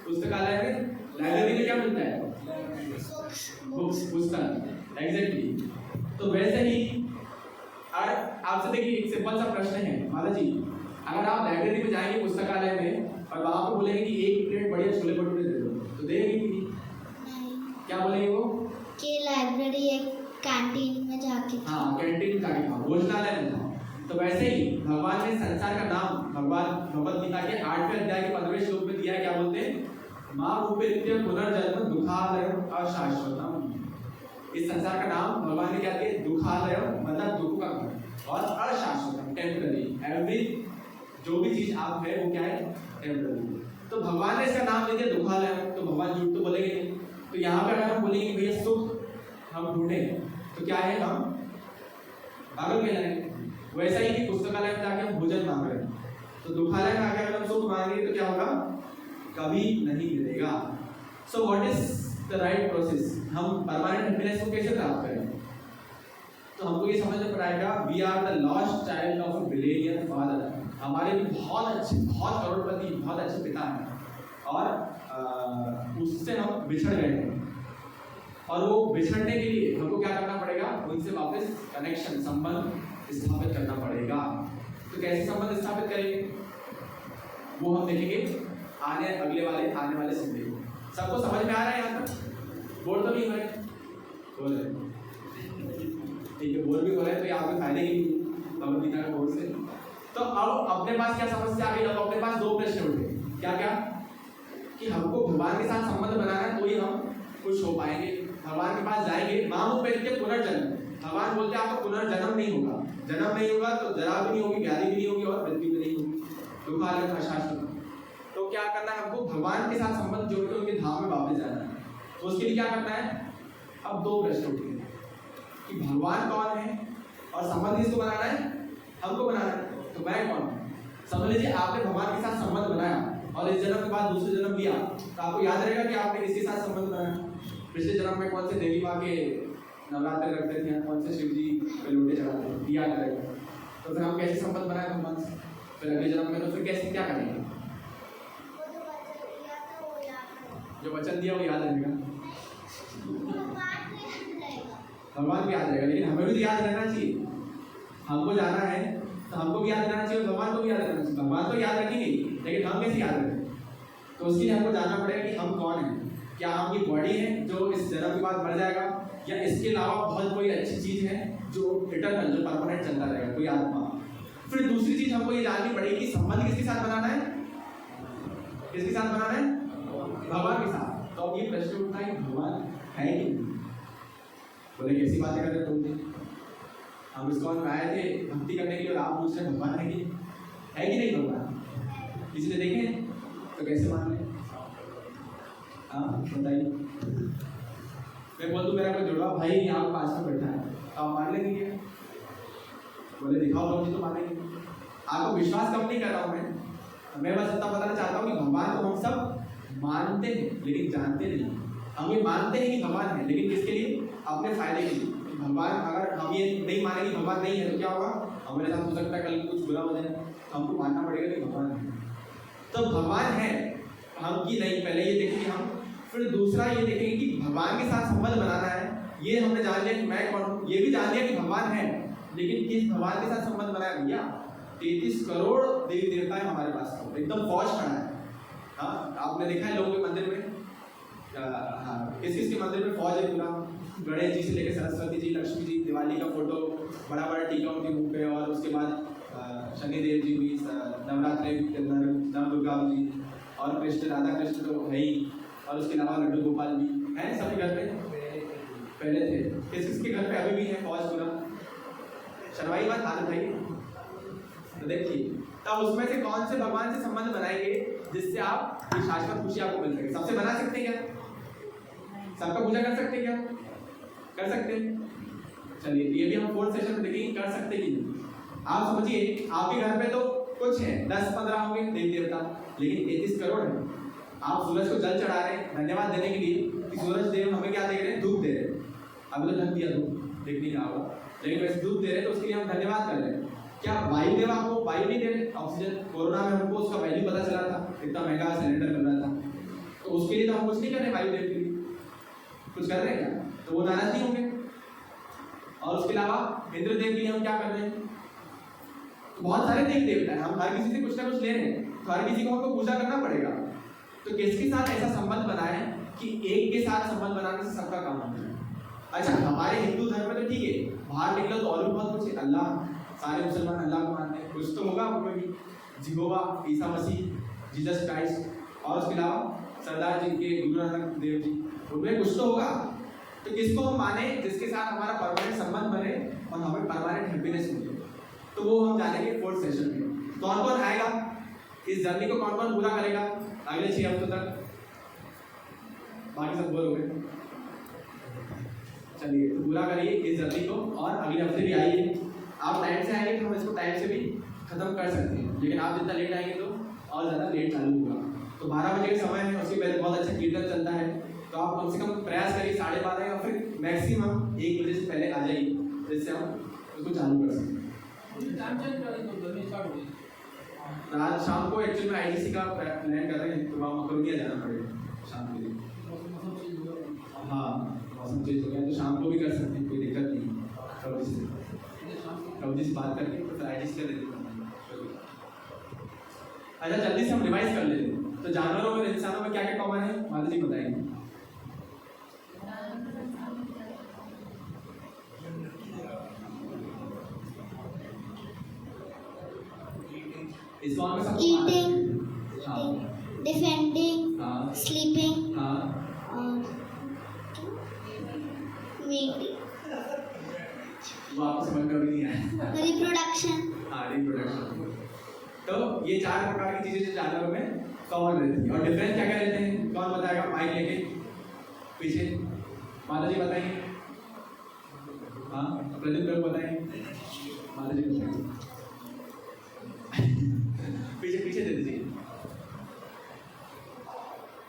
Speaker 1: पुस्तकालय में, लाइब्रेरी में क्या मिलता है, बुक्स, पुस्तक, एग्जैक्टली। तो वैसे ही और आपसे देखिए एक सिंपल सा प्रश्न है माता जी, अगर आप लाइब्रेरी में जाएंगे पुस्तकालय में और वहां पे बोलेंगे कि एक प्लेट बढ़िया छोले भटूरे दे दो, तो देंगे कि क्या बोलेंगे वो,
Speaker 3: कि लाइब्रेरी एक कैंटीन में जाके,
Speaker 1: हाँ कैंटीन में जाके खाओ, भोजनालय में जाओ। तो वैसे ही भगवान ने संसार का नाम, भगवान भगवद गीता के 8वें अध्याय के 15वें श्लोक में दिया है, क्या बोलते हैं, माँ रूपे नित्य पुनर्जन्म दुखालयम अशाश्वतम। इस संसार का नाम भगवान ने क्या दिया, दुखालयम मतलब दुख का घर, और अशाश्वतम टेम्पररी, एवरी जो भी चीज आप है वो क्या है, टेम्पररी। तो भगवान ने इसका नाम दे दिया दुखालयम, तो भगवान झूठ तो बोलेंगे नहीं। तो यहाँ पे अगर हम बोलेंगे भैया सुख हम ढूंढे तो क्या है, हम पागल कहलाएंगे। वैसा ही कि पुस्तकालय में जाके हम भोजन मांग रहे हैं, तो दुखालय में आके अगर हम सुख मांगेंगे तो क्या होगा, कभी नहीं मिलेगा। So what is the right process, हम परमानेंट हैप्पीनेस को कैसे प्राप्त करें। तो हमको ये समझ में पड़ेगा, we are the lost child of a billionaire father. हमारे भी बहुत अच्छे, बहुत करोड़पति, बहुत अच्छे पिता हैं, और उससे हम बिछड़ गए हैं, और वो बिछड़ने के लिए हमको क्या करना पड़ेगा, उनसे वापस कनेक्शन, संबंध स्थापित करना पड़ेगा। तो कैसे संबंध स्थापित करेंगे वो हम देखेंगे आने वाले संडे को। सबको समझ में आ रहा है यहाँ तक, बोल तो नहीं हो रहे, बोल रहे, ठीक है, बोल भी हो रहे हैं, तो ये आपके फायदे ही भगवद गीता का बोल से। तो अब अपने पास क्या समस्या आ गई, अब अपने पास दो प्रश्न उठे, क्या क्या, कि हमको भगवान के साथ संबंध बनाना है तो ही हम खुश हो पाएंगे, भगवान के पास जाएंगे। मामू पे पुनर्जन्म, भगवान बोलते हैं आपका पुनर्जन्म नहीं होगा, जन्म नहीं होगा तो जरा भी नहीं होगी, व्याधि भी नहीं होगी, और मृत्यु भी नहीं होगी, दुखालय अशाश्वत। तो क्या करना है, हमको भगवान के साथ संबंध जोड़ के उनके धाम में वापस जाना है। तो उसके लिए क्या करना है, अब दो प्रश्न उठते हैं कि भगवान कौन है और संबंध किसको बनाना है, हमको बनाना है। तो मैं कौन हूँ? समझ लीजिए आपने भगवान के साथ संबंध बनाया और इस जन्म के बाद दूसरे जन्म लिया, तो आपको याद रहेगा कि आपने किसके साथ संबंध बनाया। पिछले जन्म में कौन से देवी माँ के नवरात्र रखते थे, कौन से शिव जी पे लोटे चढ़ाते थे, याद रहेगा। तो फिर हम कैसे संबंध बनाए भगवान से, फिर अगले जन्म में तो फिर कैसे क्या करेंगे? जो वचन दिया वो याद रहेगा, भगवान भी याद रहेगा, लेकिन हमें भी तो याद रहना चाहिए। हमको जाना है तो हमको भी याद रहना चाहिए, भगवान को भी याद रहना चाहिए। भगवान तो याद रखेंगे लेकिन हम कैसे याद रखें? तो उसके लिए हमको जानना पड़ेगा कि हम कौन हैं। क्या हम ये बॉडी है जो इस जन्म के बाद मर जाएगा, या इसके अलावा बहुत कोई अच्छी चीज है जो इटर्नल, जो परमानेंट चलता रहेगा, कोई आत्मा। फिर दूसरी चीज हमको ये जाननी पड़ेगी कि संबंध किसके साथ बनाना है, किसके साथ बनाना है, भगवान के साथ। तो अब ये प्रश्न उठता है कि भगवान है कि नहीं? बोले कैसी बातें कर रहे तुम, हम इस्कॉन में आए थे भक्ति करने के लिए और आप पूछ रहे भगवान है कि नहीं भगवान? किसी ने देखे तो कैसे मान लें? हाँ बताइए। मैं बोल दूँ मेरा कोई जुड़वा भाई यहाँ पास में बैठा है तो आप मान लेंगे क्या? बोले दिखाओ कब जी तो मानेंगे। आपको विश्वास कम नहीं कर रहा हूँ मैं बस इतना बताना चाहता हूँ कि भगवान को हम सब मानते हैं लेकिन जानते नहीं। हम ये मानते हैं कि भगवान है, लेकिन किसके लिए? अपने फायदे के लिए। भगवान, अगर हम ये नहीं मानेंगे भगवान नहीं है तो क्या होगा? हमारे साथ हो सकता है कल कुछ बुरा हो जाए, हमको मानना पड़ेगा कि भगवान है। तो भगवान है हम की नहीं, पहले ये देखेंगे हम। फिर दूसरा ये देखेंगे कि भगवान के साथ संबंध बनाना है। ये हमने जान लिया कि मैं कौन हूँ, ये भी जान लिया कि भगवान है, लेकिन किस भगवान के साथ संबंध बनाया भैया? 33 करोड़ देवी देवता है हमारे पास, एकदम फौज खड़ा है। हाँ आपने देखा है लोगों के मंदिर में, हाँ किस किस के मंदिर में फौज है पूरा। गणेश जी से लेकर सरस्वती जी, लक्ष्मी जी, दिवाली का फोटो बड़ा बड़ा टीका उनके मुंह पे, और उसके बाद शनिदेव जी भी नवरात्रि के अंदर, नव दुर्गा जी और कृष्ण, राधा कृष्ण तो है ही, और उसके अलावा लड्डू गोपाल भी हैं सभी घर पे, पहले थे। किस किस के घर पे अभी भी है फौज पूरा? शर्माई बात आदत है। तो देखिए तब उसमें से कौन से भगवान से संबंध बनाएंगे जिससे आप ये शाश्वत खुशी आपको मिल सके? सबसे बना सकते हैं क्या? सबका पूजा कर सकते हैं क्या? कर सकते हैं। चलिए ये भी हम 4th सेशन में देखेंगे कर सकते कि नहीं। आप समझिए आपके घर पे तो कुछ है 10-15 होंगे देवी देवता, लेकिन 33 करोड़ है। आप सूरज को जल चढ़ा रहे हैं धन्यवाद देने के लिए कि सूरज देव हमें क्या दे रहे हैं? धूप दे रहे हैं। अभी तो ढक दिया धूप, देख नहीं रहा होगा, लेकिन वैसे धूप दे रहे हैं तो उसके लिए हम धन्यवाद कर रहे हैं। क्या वायु देव आपको वायु नहीं दे रहे? ऑक्सीजन कोरोना में हमको उसका वैल्यू पता चला था, इतना महंगा सिलेंडर मिल रहा था, तो उसके लिए तो हम कुछ नहीं कर रहे वायु देव के लिए, कुछ कर रहे हैं क्या? तो वो नाराज नहीं होंगे। और उसके अलावा इंद्रदेव के लिए हम क्या कर रहे हैं? तो बहुत सारे देवी देवता हैं, हम हर किसी से कुछ ना कुछ ले रहे हैं, तो हर किसी को हमको पूजा करना पड़ेगा। तो किसके साथ ऐसा संबंध बनाए कि एक के साथ संबंध बनाने से सबका काम हो जाए। अच्छा हमारे हिंदू धर्म में तो ठीक है, बाहर निकलो तो और भी बहुत कुछ है। अल्लाह, सारे मुसलमान अल्लाह को मानते हैं, कुछ तो होगा उनमें भी, जिहोवा, ईसा मसीह, जीसस क्राइस्ट, और उसके अलावा सरदार जी के गुरु नानक देव जी, उनमें कुछ तो होगा। तो किसको हम माने जिसके साथ हमारा परमानेंट संबंध बने और हमें परमानेंट हैप्पीनेस मिले? तो वो हम जानेंगे 4th सेशन में। कौन कौन आएगा इस जर्नी को, कौन कौन पूरा करेगा अगले 6 हफ्तों तक? बाकी सब बोल हो गए। चलिए तो पूरा करिए इस जर्नी को, और अगले हफ्ते भी आइए। आप टाइम से आएंगे तो हम इसको टाइम से भी खत्म कर सकते हैं, लेकिन आप जितना लेट आएंगे तो और ज़्यादा लेट चालू होगा। तो 12 बजे का समय है, उसके पहले बहुत अच्छा कीर्तन चलता है, तो आप कम से कम प्रयास करिए 12:30 या फिर मैक्सिमम 1 बजे से पहले आ जाइए, जिससे हम उसको चालू कर सकें। रात शाम को एक्चुअली में IDC का प्लान कर रहे हैं, तो वहाँ मकरोनिया जाना पड़ेगा शाम के लिए। हाँ मौसम चेंज हो गया तो शाम को भी कर सकते हैं, कोई दिक्कत नहीं है। कवजी से बात करके तो फिर IDC का दे देते हैं। अच्छा जल्दी से हम रिवाइज कर लेते हैं। तो जानवरों और इंसानों में क्या क्या कॉमन है, माता जी बताएंगे। इस में
Speaker 3: ईटिंग,
Speaker 1: हाँ
Speaker 3: डिफेंडिंग,
Speaker 1: हाँ
Speaker 3: स्लीपिंग
Speaker 1: हाँ
Speaker 3: और मीटिंग,
Speaker 1: वो आपको समझ में भी नहीं आया।
Speaker 3: रिप्रोडक्शन।
Speaker 1: हाँ रिप्रोडक्शन। तो ये 4 प्रकार की चीजें जो जानवरों में कॉमन रहती है। और डिफरेंस क्या क्या रहते हैं, कौन बताएगा? माइक लेके पीछे माता जी बताएंगे? हाँ, प्रदीप लोग बताएंगे? माता जी बताएंगे? पीछे पीछे दे दीजिए।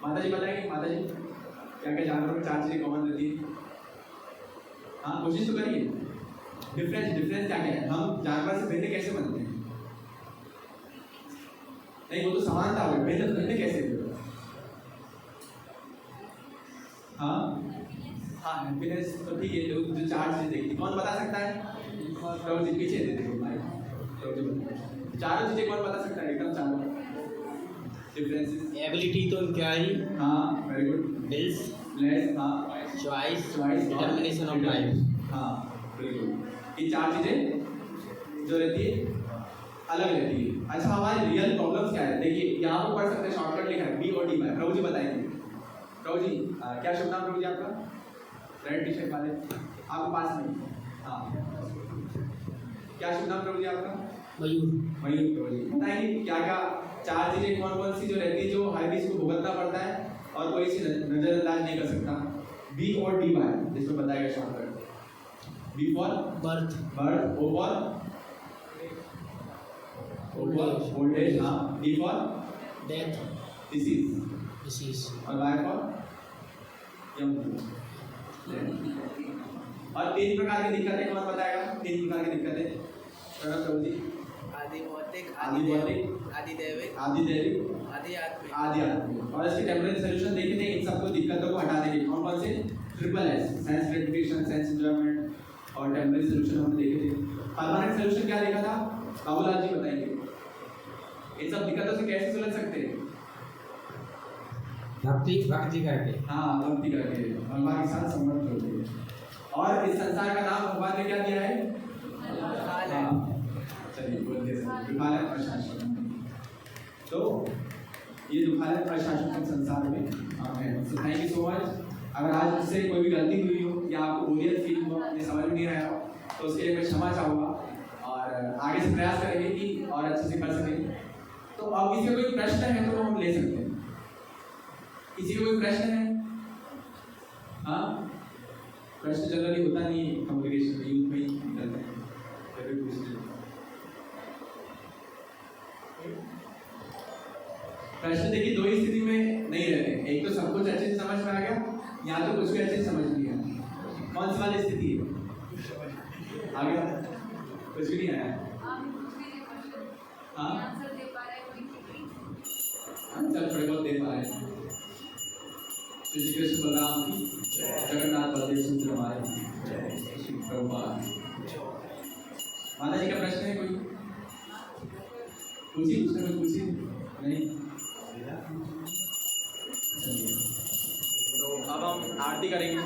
Speaker 1: माता जी बताएंगे? माता जी क्या क्या जानवरों में 4 चीजें कॉमन रहती है? हाँ, कोशिश तो करिए। डिफरेंस क्या क्या है? हम जानवर से भिन्न कैसे बनते हैं? नहीं, वो तो समानता हो गई, भिन्न कैसे हुए? हाँ हाँ, हैप्पीनेस तो ठीक है। जो 4 चीजें देखी, कौन बता सकता है? प्रभु जी पीछे दे देखो भाई, प्रभु जी बताइए। 4 चीजें कौन बता सकता है? एकदम 4 डिफरेंसेस।
Speaker 7: एबिलिटी तो इंक्वायरी,
Speaker 1: हाँ, वेरी गुड।
Speaker 7: विल्स,
Speaker 1: लेस, हाँ,
Speaker 7: choice,
Speaker 1: choice,
Speaker 7: determination of life.
Speaker 1: हाँ, वेरी गुड। ये 4 चीजें जो रहती है अलग रहती है। अच्छा, हमारी रियल प्रॉब्लम्स क्या है? देखिए यहाँ पर पढ़ सकते हैं, शॉर्टकट लिखा है बी और डी बाय। प्रभु जी बताएंगे। प्रभु जी क्या शुभ नाम प्रभु जी आपका? रेड टी शर्ट वाले आपके पास में। हाँ, क्या शुभ नाम प्रभु जी आपका?
Speaker 7: मयूर।
Speaker 1: मयूर प्रभु जी बताएंगे क्या क्या 4 चीजें कौन कौन सी जो रहती है, जो हर किसी को भुगतना पड़ता है और कोई इसे नजरअंदाज नहीं कर सकता? बी और डी बाय, जिसमें बताएगा shortcut. B for
Speaker 7: birth,
Speaker 1: O for old age, हाँ। D for
Speaker 7: death,
Speaker 1: disease,
Speaker 7: disease.
Speaker 1: और वाई फॉर यंग। और 3 प्रकार की दिक्कतें कौन बताएगा? 3 प्रकार की दिक्कतें प्रणव प्रभु जी।
Speaker 4: आदि भौतिक,
Speaker 1: आदि भौतिक,
Speaker 4: आदि दैविक,
Speaker 1: आदि दैविक,
Speaker 4: आदि आत्मिक।
Speaker 1: आदि आत्मिक। और इसके टेम्परेरी सोल्यूशन देखे थे, इन सबको दिक्कतों को हटाने के कौन कौन से? Triple S, sense gratification, sense enjoyment और टेम्परेरी सोल्यूशन हमने देखे थे। परमानेंट सोल्यूशन क्या देखा था? बाबूलाल जी बताएंगे। इन सब दिक्कतों से कैसे सुलझ सकते हैं?
Speaker 7: भक्ति करके।
Speaker 1: हाँ, भक्ति करके, भगवान के साथ संबंध जोड़ते हैं। और इस संसार का नाम भगवान ने क्या दिया है? हाँ, चलिए बोलते हैं, दुखालय प्रशासन। तो ये दुखालय प्रशासन संसार में है। So thank you so much. अगर आज मुझसे कोई भी गलती हुई हो या आपको बोरियत फील हो, आपने समझ में नहीं आया हो, तो उसके लिए मैं क्षमा चाहूँगा और आगे से प्रयास करेंगे कि और अच्छे से कर सकें। तो अब किसी का कोई प्रश्न है तो हम ले सकते हैं। किसी को कोई प्रश्न है? हाँ, प्रश्न जनरली होता नहीं है कम्युनिकेशन में, यूथ में ही निकलता है। प्रश्न देखिए 2 ही स्थिति में नहीं रहते। एक तो सब कुछ अच्छे से समझ में आ गया, या तो कुछ भी अच्छे से समझ नहीं आया। कौन सी वाली स्थिति है? आ गया, कुछ भी नहीं आया। हाँ, आंसर थोड़े बहुत दे पा रहे हैं। श्री कृष्ण बलराम की, जगन्नाथ बलदेव सुंदर हमारे प्रभुपाद। माता जी का प्रश्न है कोई? पूछिए, पूछिए। नहीं, तो अब हम आरती करेंगे।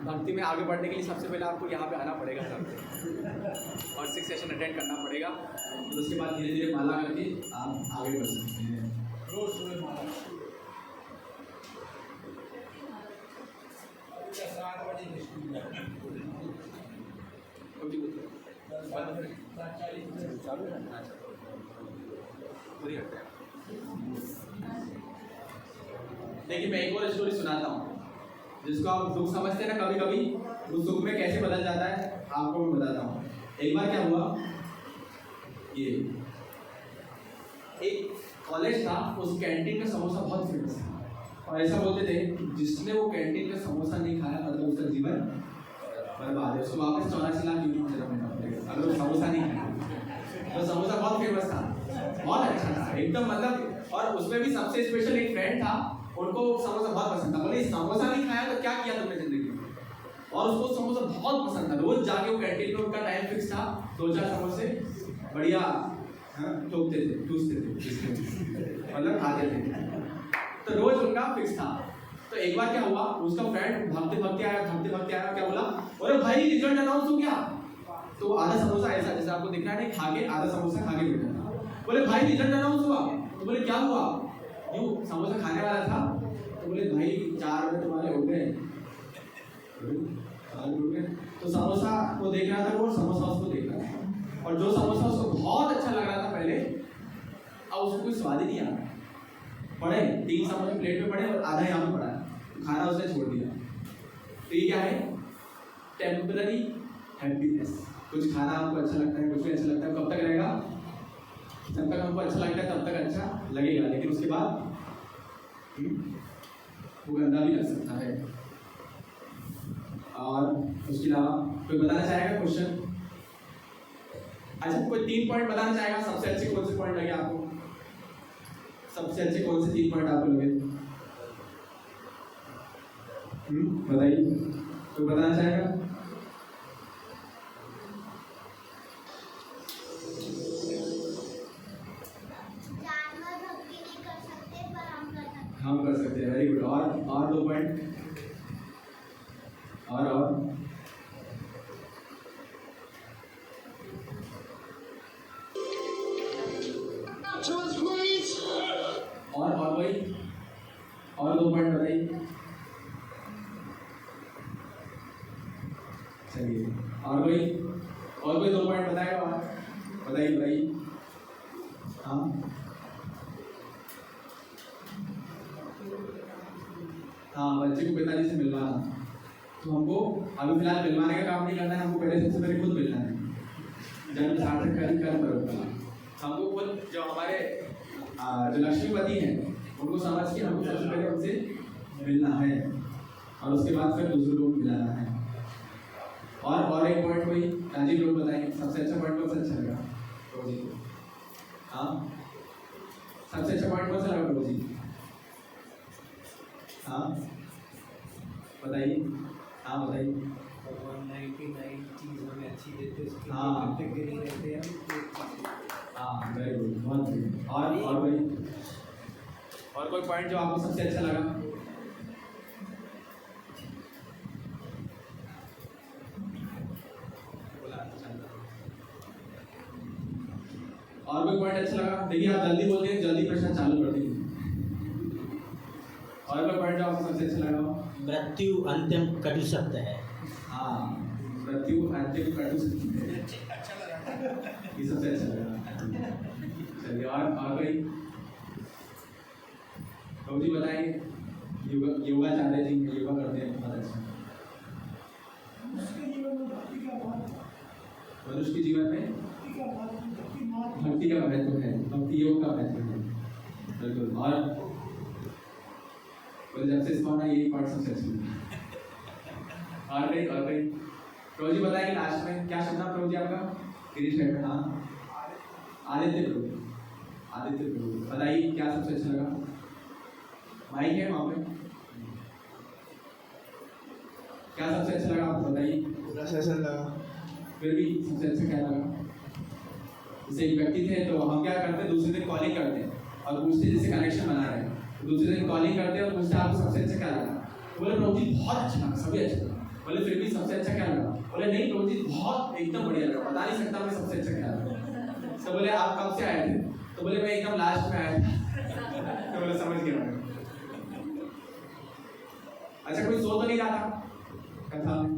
Speaker 1: भक्ति में आगे बढ़ने के लिए सबसे पहले आपको यहाँ पे आना पड़ेगा सर, और 6 सेशन अटेंड करना पड़ेगा। तो उसके बाद धीरे धीरे माला करके आप आगे बढ़ सकते हैं।
Speaker 2: रोज सुबह माला 7 बजे स्कूल
Speaker 1: चालू है। पूरी करते हैं। देखिए मैं एक और स्टोरी सुनाता हूँ, जिसको आप दुख समझते हैं ना कभी कभी, उस दुख में कैसे बदल जाता है आपको मैं बताता हूँ। एक बार क्या हुआ, ये एक कॉलेज था, उस कैंटीन का समोसा बहुत फेमस था और ऐसा बोलते थे जिसने वो कैंटीन का समोसा नहीं खाया मतलब उसका जीवन बर्बाद है, उसको वापस 84 लाख यूनिट जन्म लेना पड़ेगा अगर वो समोसा नहीं खाया। तो समोसा बहुत फेमस था, बहुत अच्छा था एकदम, मतलब। और उसमें भी सबसे स्पेशल एक फ्रेंड था, उनको समोसा बहुत पसंद था। बोले समोसा नहीं खाया तो क्या किया तुमने जिंदगी में? और उसको समोसा बहुत पसंद था। रोज जाके वो कैंटीन में, उनका टाइम फिक्स था, 2-4 समोसे बढ़िया ठोकते थे, ठूसते थे, मतलब खाते थे। तो रोज उनका फिक्स था। तो एक बार क्या हुआ, उसका फ्रेंड भागते भागते आया, क्या बोला, अरे भाई रिजल्ट अनाउंस हो गया। तो आधा समोसा ऐसा जैसे आपको दिख रहा है, खा के आधा समोसा खा के बैठा। बोले भाई रिजल्ट अनाउंस हुआ। तो बोले क्या हुआ? यूँ समोसा खाने वाला था, तो बोले भाई 4 रुपये तुम्हारे हो गए। तो समोसा को देख रहा था वो, समोसा उसको देख रहा था, और जो समोसा उसको बहुत अच्छा लग रहा था पहले, अब उसको कोई स्वाद ही नहीं आ रहा। पड़े 3 समोसे प्लेट में पड़े और आधा यहाँ पे पड़ा है, खाना उसने छोड़ दिया। तो ये क्या है? Temporary happiness. कुछ खाना हमको अच्छा लगता है, कुछ भी अच्छा लगता है, कब तक रहेगा? जब तक हमको अच्छा लगता है तब तक अच्छा लगेगा, लेकिन उसके बाद वो गंदा भी लग सकता है। और उसके अलावा कोई बताना चाहेगा क्वेश्चन? अच्छा, कोई 3 पॉइंट बताना चाहेगा? सबसे अच्छे कौन से पॉइंट लगे आपको? सबसे अच्छे कौन से 3 पॉइंट आपको लगे? बताइए, कोई बताना चाहेगा? हम कर सकते हैं, वेरी गुड। और 2 पॉइंट और कोई और 2 पॉइंट बताइए। चलिए, और कोई 2 पॉइंट बताएगा? और बताइए। हाँ, बच्चे को पिताजी से मिलवाना। तो हमको अभी फिलहाल मिलवाने का काम नहीं करना है, हमको पहले सबसे पहले खुद मिलना है। जन्म सार्थक कर्म हमको खुद जो हमारे जो लक्ष्मीपति हैं उनको समझ के हमको सबसे पहले उनसे मिलना है और उसके बाद फिर दूसरों को मिलाना है। और एक पॉइंट कोई राजीव लोग बताएंगे, सबसे अच्छा पॉइंट कौन सा अच्छा लगा प्रभु जी? हाँ, सबसे अच्छा पॉइंट कौन सा लगा प्रभु जी? हाँ बताइए।
Speaker 2: भगवान 99 चीज हमें अच्छी देते, उसके
Speaker 1: हाँ
Speaker 2: कैटेगरी रहते हैं।
Speaker 1: हाँ, वेरी गुड, बहुत बढ़िया। और कोई पॉइंट जो आपको सबसे अच्छा लगा? और कोई पॉइंट अच्छा लगा? देखिए, आप जल्दी बोलते हैं, जल्दी प्रश्न चालू कर दीजिए। और कोई पॉइंट जो आपको सबसे अच्छा लगा?
Speaker 7: मृत्यु अंतिम कटु सत्य है।
Speaker 1: हाँ, मृत्यु अंतिम कटु सत्य है, ये सबसे अच्छा लगा। चलिए, और कोई जी बताएंगे? योगाचार्य जी योगा करते हैं, बहुत अच्छा। मनुष्य के जीवन में भक्ति का महत्व है, भक्ति योग का महत्व है, बिल्कुल। और जब से इसको यही पार्ट सबसे अच्छा लगा। और कहीं प्रभु जी बताएंगे लास्ट में क्या सुनना प्रभु जी आपका? गिरीश है। हाँ, आदित्य प्रभु बताइए क्या सबसे अच्छा लगा? माइक है वहाँ पे, क्या सबसे अच्छा लगा आपको बताइए?
Speaker 4: पूरा सेशन लगा।
Speaker 1: फिर भी सबसे अच्छा क्या लगा? जैसे एक व्यक्ति थे तो हम क्या करते हैं, दूसरे दिन कॉलिंग करते हैं और पूछते जैसे कनेक्शन बना रहे हैं, दूसरे दिन कॉलिंग करते हैं और पूछते आपको सबसे अच्छा क्या लगा? बोले प्रभु जी बहुत अच्छा लगा, सभी अच्छा लगा। बोले फिर भी सबसे अच्छा क्या लगा? बोले नहीं प्रभु जी बहुत एकदम बढ़िया लगा, बता नहीं सकता मैं सबसे अच्छा क्या लगा। तो बोले आप कब से आए थे? तो बोले मैं एकदम लास्ट में आया था। तो बोले समझ गया मैं। अच्छा, कोई सो तो नहीं रहा था कथा में?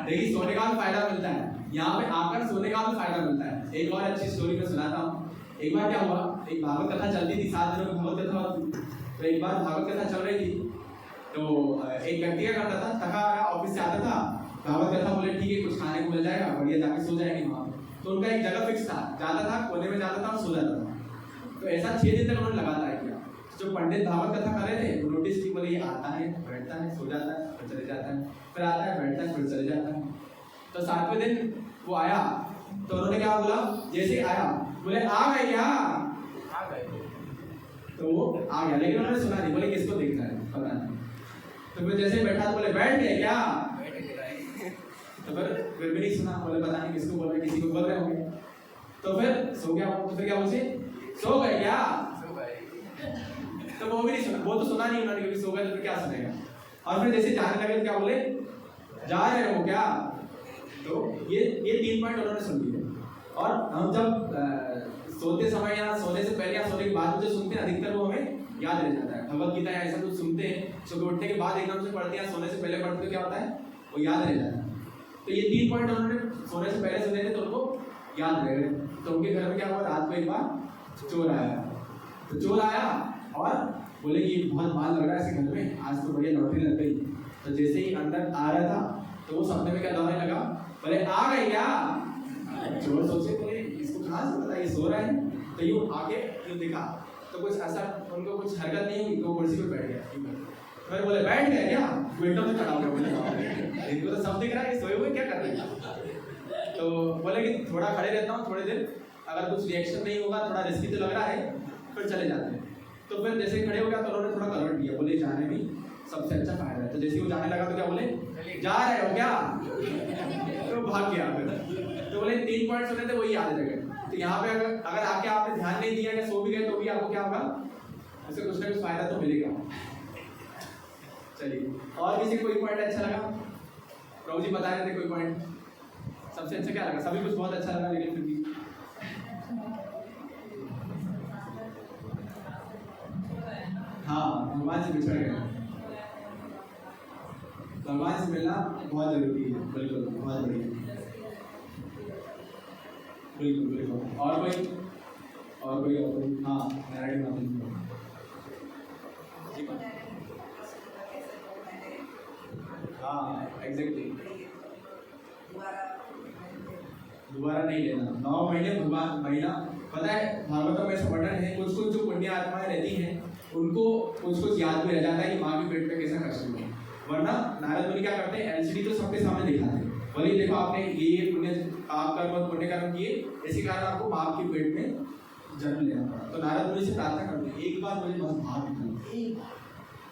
Speaker 1: देखिए, सोने का भी फायदा मिलता है, यहाँ पे आकर सोने का भी फायदा मिलता है। एक और अच्छी स्टोरी में सुनाता हूँ। एक बार क्या हुआ, एक भागवत कथा चलती थी, 7 दिनों की भागवत कथा होती। तो एक बार भागवत कथा चल रही थी तो एक व्यक्ति क्या करता था, थका आया ऑफिस से आता था, भागवत कथा बोले ठीक है कुछ खाने को मिल जाएगा, बढ़िया जाके सो जाएंगे वहाँ। तो उनका एक जगह फिक्स था, जाता था कोने में जाता था और सो जाता था। तो ऐसा 6 दिन तक उन्होंने लगातार किया। जो पंडित भागवत कथा कर रहे थे वो नोटिस की, बोले ये आता है बैठता है सो जाता है फिर चले जाता है, फिर आता है बैठता है फिर चले जाता है। तो 7वें दिन वो आया तो उन्होंने क्या बोला, जैसे आया बोले आ गए क्या? आ गए। तो वो आ गया, लेकिन उन्होंने सुना नहीं, बोले किसको देखना है पता नहीं। तो फिर जैसे बैठा तो बोले बैठ गए क्या? तो फिर भी नहीं सुना, बोले पता नहीं किसको बोल रहे, किसी को बोल रहे होंगे। तो फिर सो गया। तो फिर क्या बोले, सो गए क्या? तो वो भी नहीं सुना, वो तो सुना नहीं उन्होंने, क्योंकि सो गए तो क्या सुनेगा। और फिर जैसे जाने लगे तो क्या बोले, जा रहे हो क्या? तो ये 3 पॉइंट उन्होंने सुन लिए। और हम जब सोते समय या सोने से पहले या सोने के बाद जो सुनते हैं, अधिकतर वो हमें याद रह जाता है। भगवत गीता या ऐसा कुछ सुनते हैं, सुबह उठने के बाद एकदम से पढ़ते हैं, सोने से पहले पढ़ते, क्या होता है वो याद रह जाता है। तो ये 3 पॉइंट उन्होंने सोने से पहले सुने थे तो उनको याद रह गए। तो उनके घर में क्या हुआ, रात को एक बार चोर आया। तो चोर आया और बोले कि बहुत माल लग रहा है इसके घर में, आज तो बढ़िया लॉटरी लग गई। तो जैसे ही अंदर आ रहा था तो वो सपने में क्या दौड़ने लगा, बोले आ गई क्या? चोर सोचे बोले इसको कहाँ से पता ये सो रहा है। तो यूँ आके यूँ देखा तो कुछ ऐसा उनको कुछ हरकत नहीं हुई, तो कुर्सी पे बैठ गया। फिर बोले बैठ गया क्या? वो एकदम से खड़ा हो गया, बोले इनको तो सब दिख रहा है, सोए हुए क्या कर रहे हैं। तो बोले कि थोड़ा खड़े रहता हूँ थोड़ी देर, अगर कुछ रिएक्शन नहीं होगा, थोड़ा रिस्की तो लग रहा है, फिर चले जाते हैं। तो फिर जैसे खड़े हो गया तो उन्होंने थोड़ा कलर दिया, बोले जाने में सबसे अच्छा फायदा है। तो जैसे वो जाने लगा तो क्या बोले, जा रहे हो क्या? तो भाग गया। फिर तो बोले 3 पॉइंट सुने थे वही याद रह गए। तो यहाँ पे अगर आके आपने ध्यान नहीं दिया या सो भी गए तो भी आपको क्या होगा, इससे कुछ ना कुछ फायदा तो मिलेगा। चलिए, और किसी कोई पॉइंट अच्छा लगा? प्रभु जी बता रहे थे कोई पॉइंट सबसे अच्छा क्या लगा? सभी कुछ बहुत अच्छा लगा, लेकिन फिर भी हाँ, भगवान से बिछड़ गए। भगवान से मिलना बहुत जरूरी है, बिल्कुल बहुत बढ़िया, बिल्कुल बिल्कुल। और कोई हाँ, नारायण हाँ एग्जैक्टली, दोबारा नहीं लेना। 9 महीने भगवान महीना, पता है भागवतम में वर्णन है, कुछ कुछ जो पुण्य आत्माएं रहती हैं उनको कुछ याद भी रह जाता है कि माँ के पेट में कैसा कष्ट हुआ। वरना नारद मुनि क्या करते हैं, एलसीडी तो सबके सामने दिखाते हैं, बोले देखो आपने ये पुण्य पाप कर्म और पुण्य कर्म किए, इसी कारण आपको बाप के पेट में जन्म लेना पड़ा। तो नारद मुनि से प्रार्थना करते हैं एक बार मुझे बस बाहर निकल,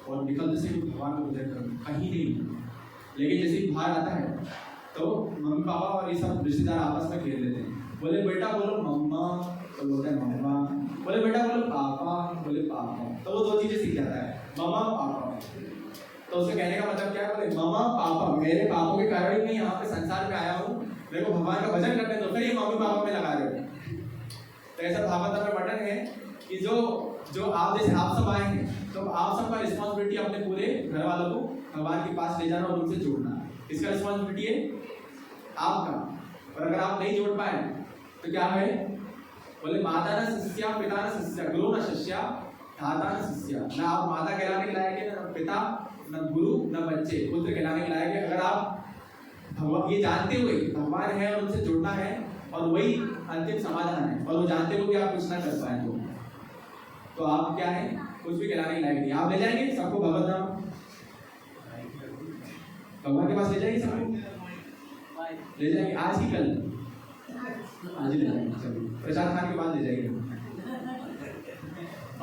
Speaker 1: और निकलने से भगवान को गुजर कर कहीं नहीं। लेकिन जैसे ही बाहर आता है तो मम्मी पापा और ये सब रिश्तेदार आपस में खेल लेते हैं, बोले बेटा बोलो मम्मा, तो बोलते हैं मम्मा, बोले बेटा बोलो पापा, बोले पापा। तो वो 2 चीजें सीख जाता है, मम्मा पापा। तो उसके कहने का मतलब क्या है, बोले मम्मा पापा, मेरे पापों के कारण ही मैं यहाँ पे संसार में आया हूँ, मेरे को भगवान का भजन करने दो, फिर ये मम्मी पापा में लगा रहे हो। तो ऐसा भागवत में वर्णन है कि जो आप जैसे आप सब आए हैं, तो आप सबका रिस्पॉन्सिबिलिटी अपने पूरे घर वालों को भगवान के पास ले जाना और उनसे जोड़ना, इसका रिस्पॉन्सिबिलिटी है आपका। और अगर आप नहीं जोड़ पाए तो क्या है, बोले माता न शिष्या पिता न शिष्या गुरु न शिष्या धाता न शिष्या। न आप माता कहलाने के लायक है, न पिता, न गुरु, न बच्चे पुत्र कहलाने के लायक है। अगर आप भगवान ये जानते हुए भगवान है और उनसे जुड़ना है और वही अंतिम समाधान है, और वो जानते हुए भी आप कुछ ना कर पाए तो आप क्या है, कुछ भी कहलाने के लायक नहीं। आप ले जाएंगे सबको भगवत धाम, भगवान के पास ले जाएंगे सबको, ले जाएंगे आज ही कल, आज ही ले जाएंगे, प्रसाद खाने के बाद ले जाएंगे।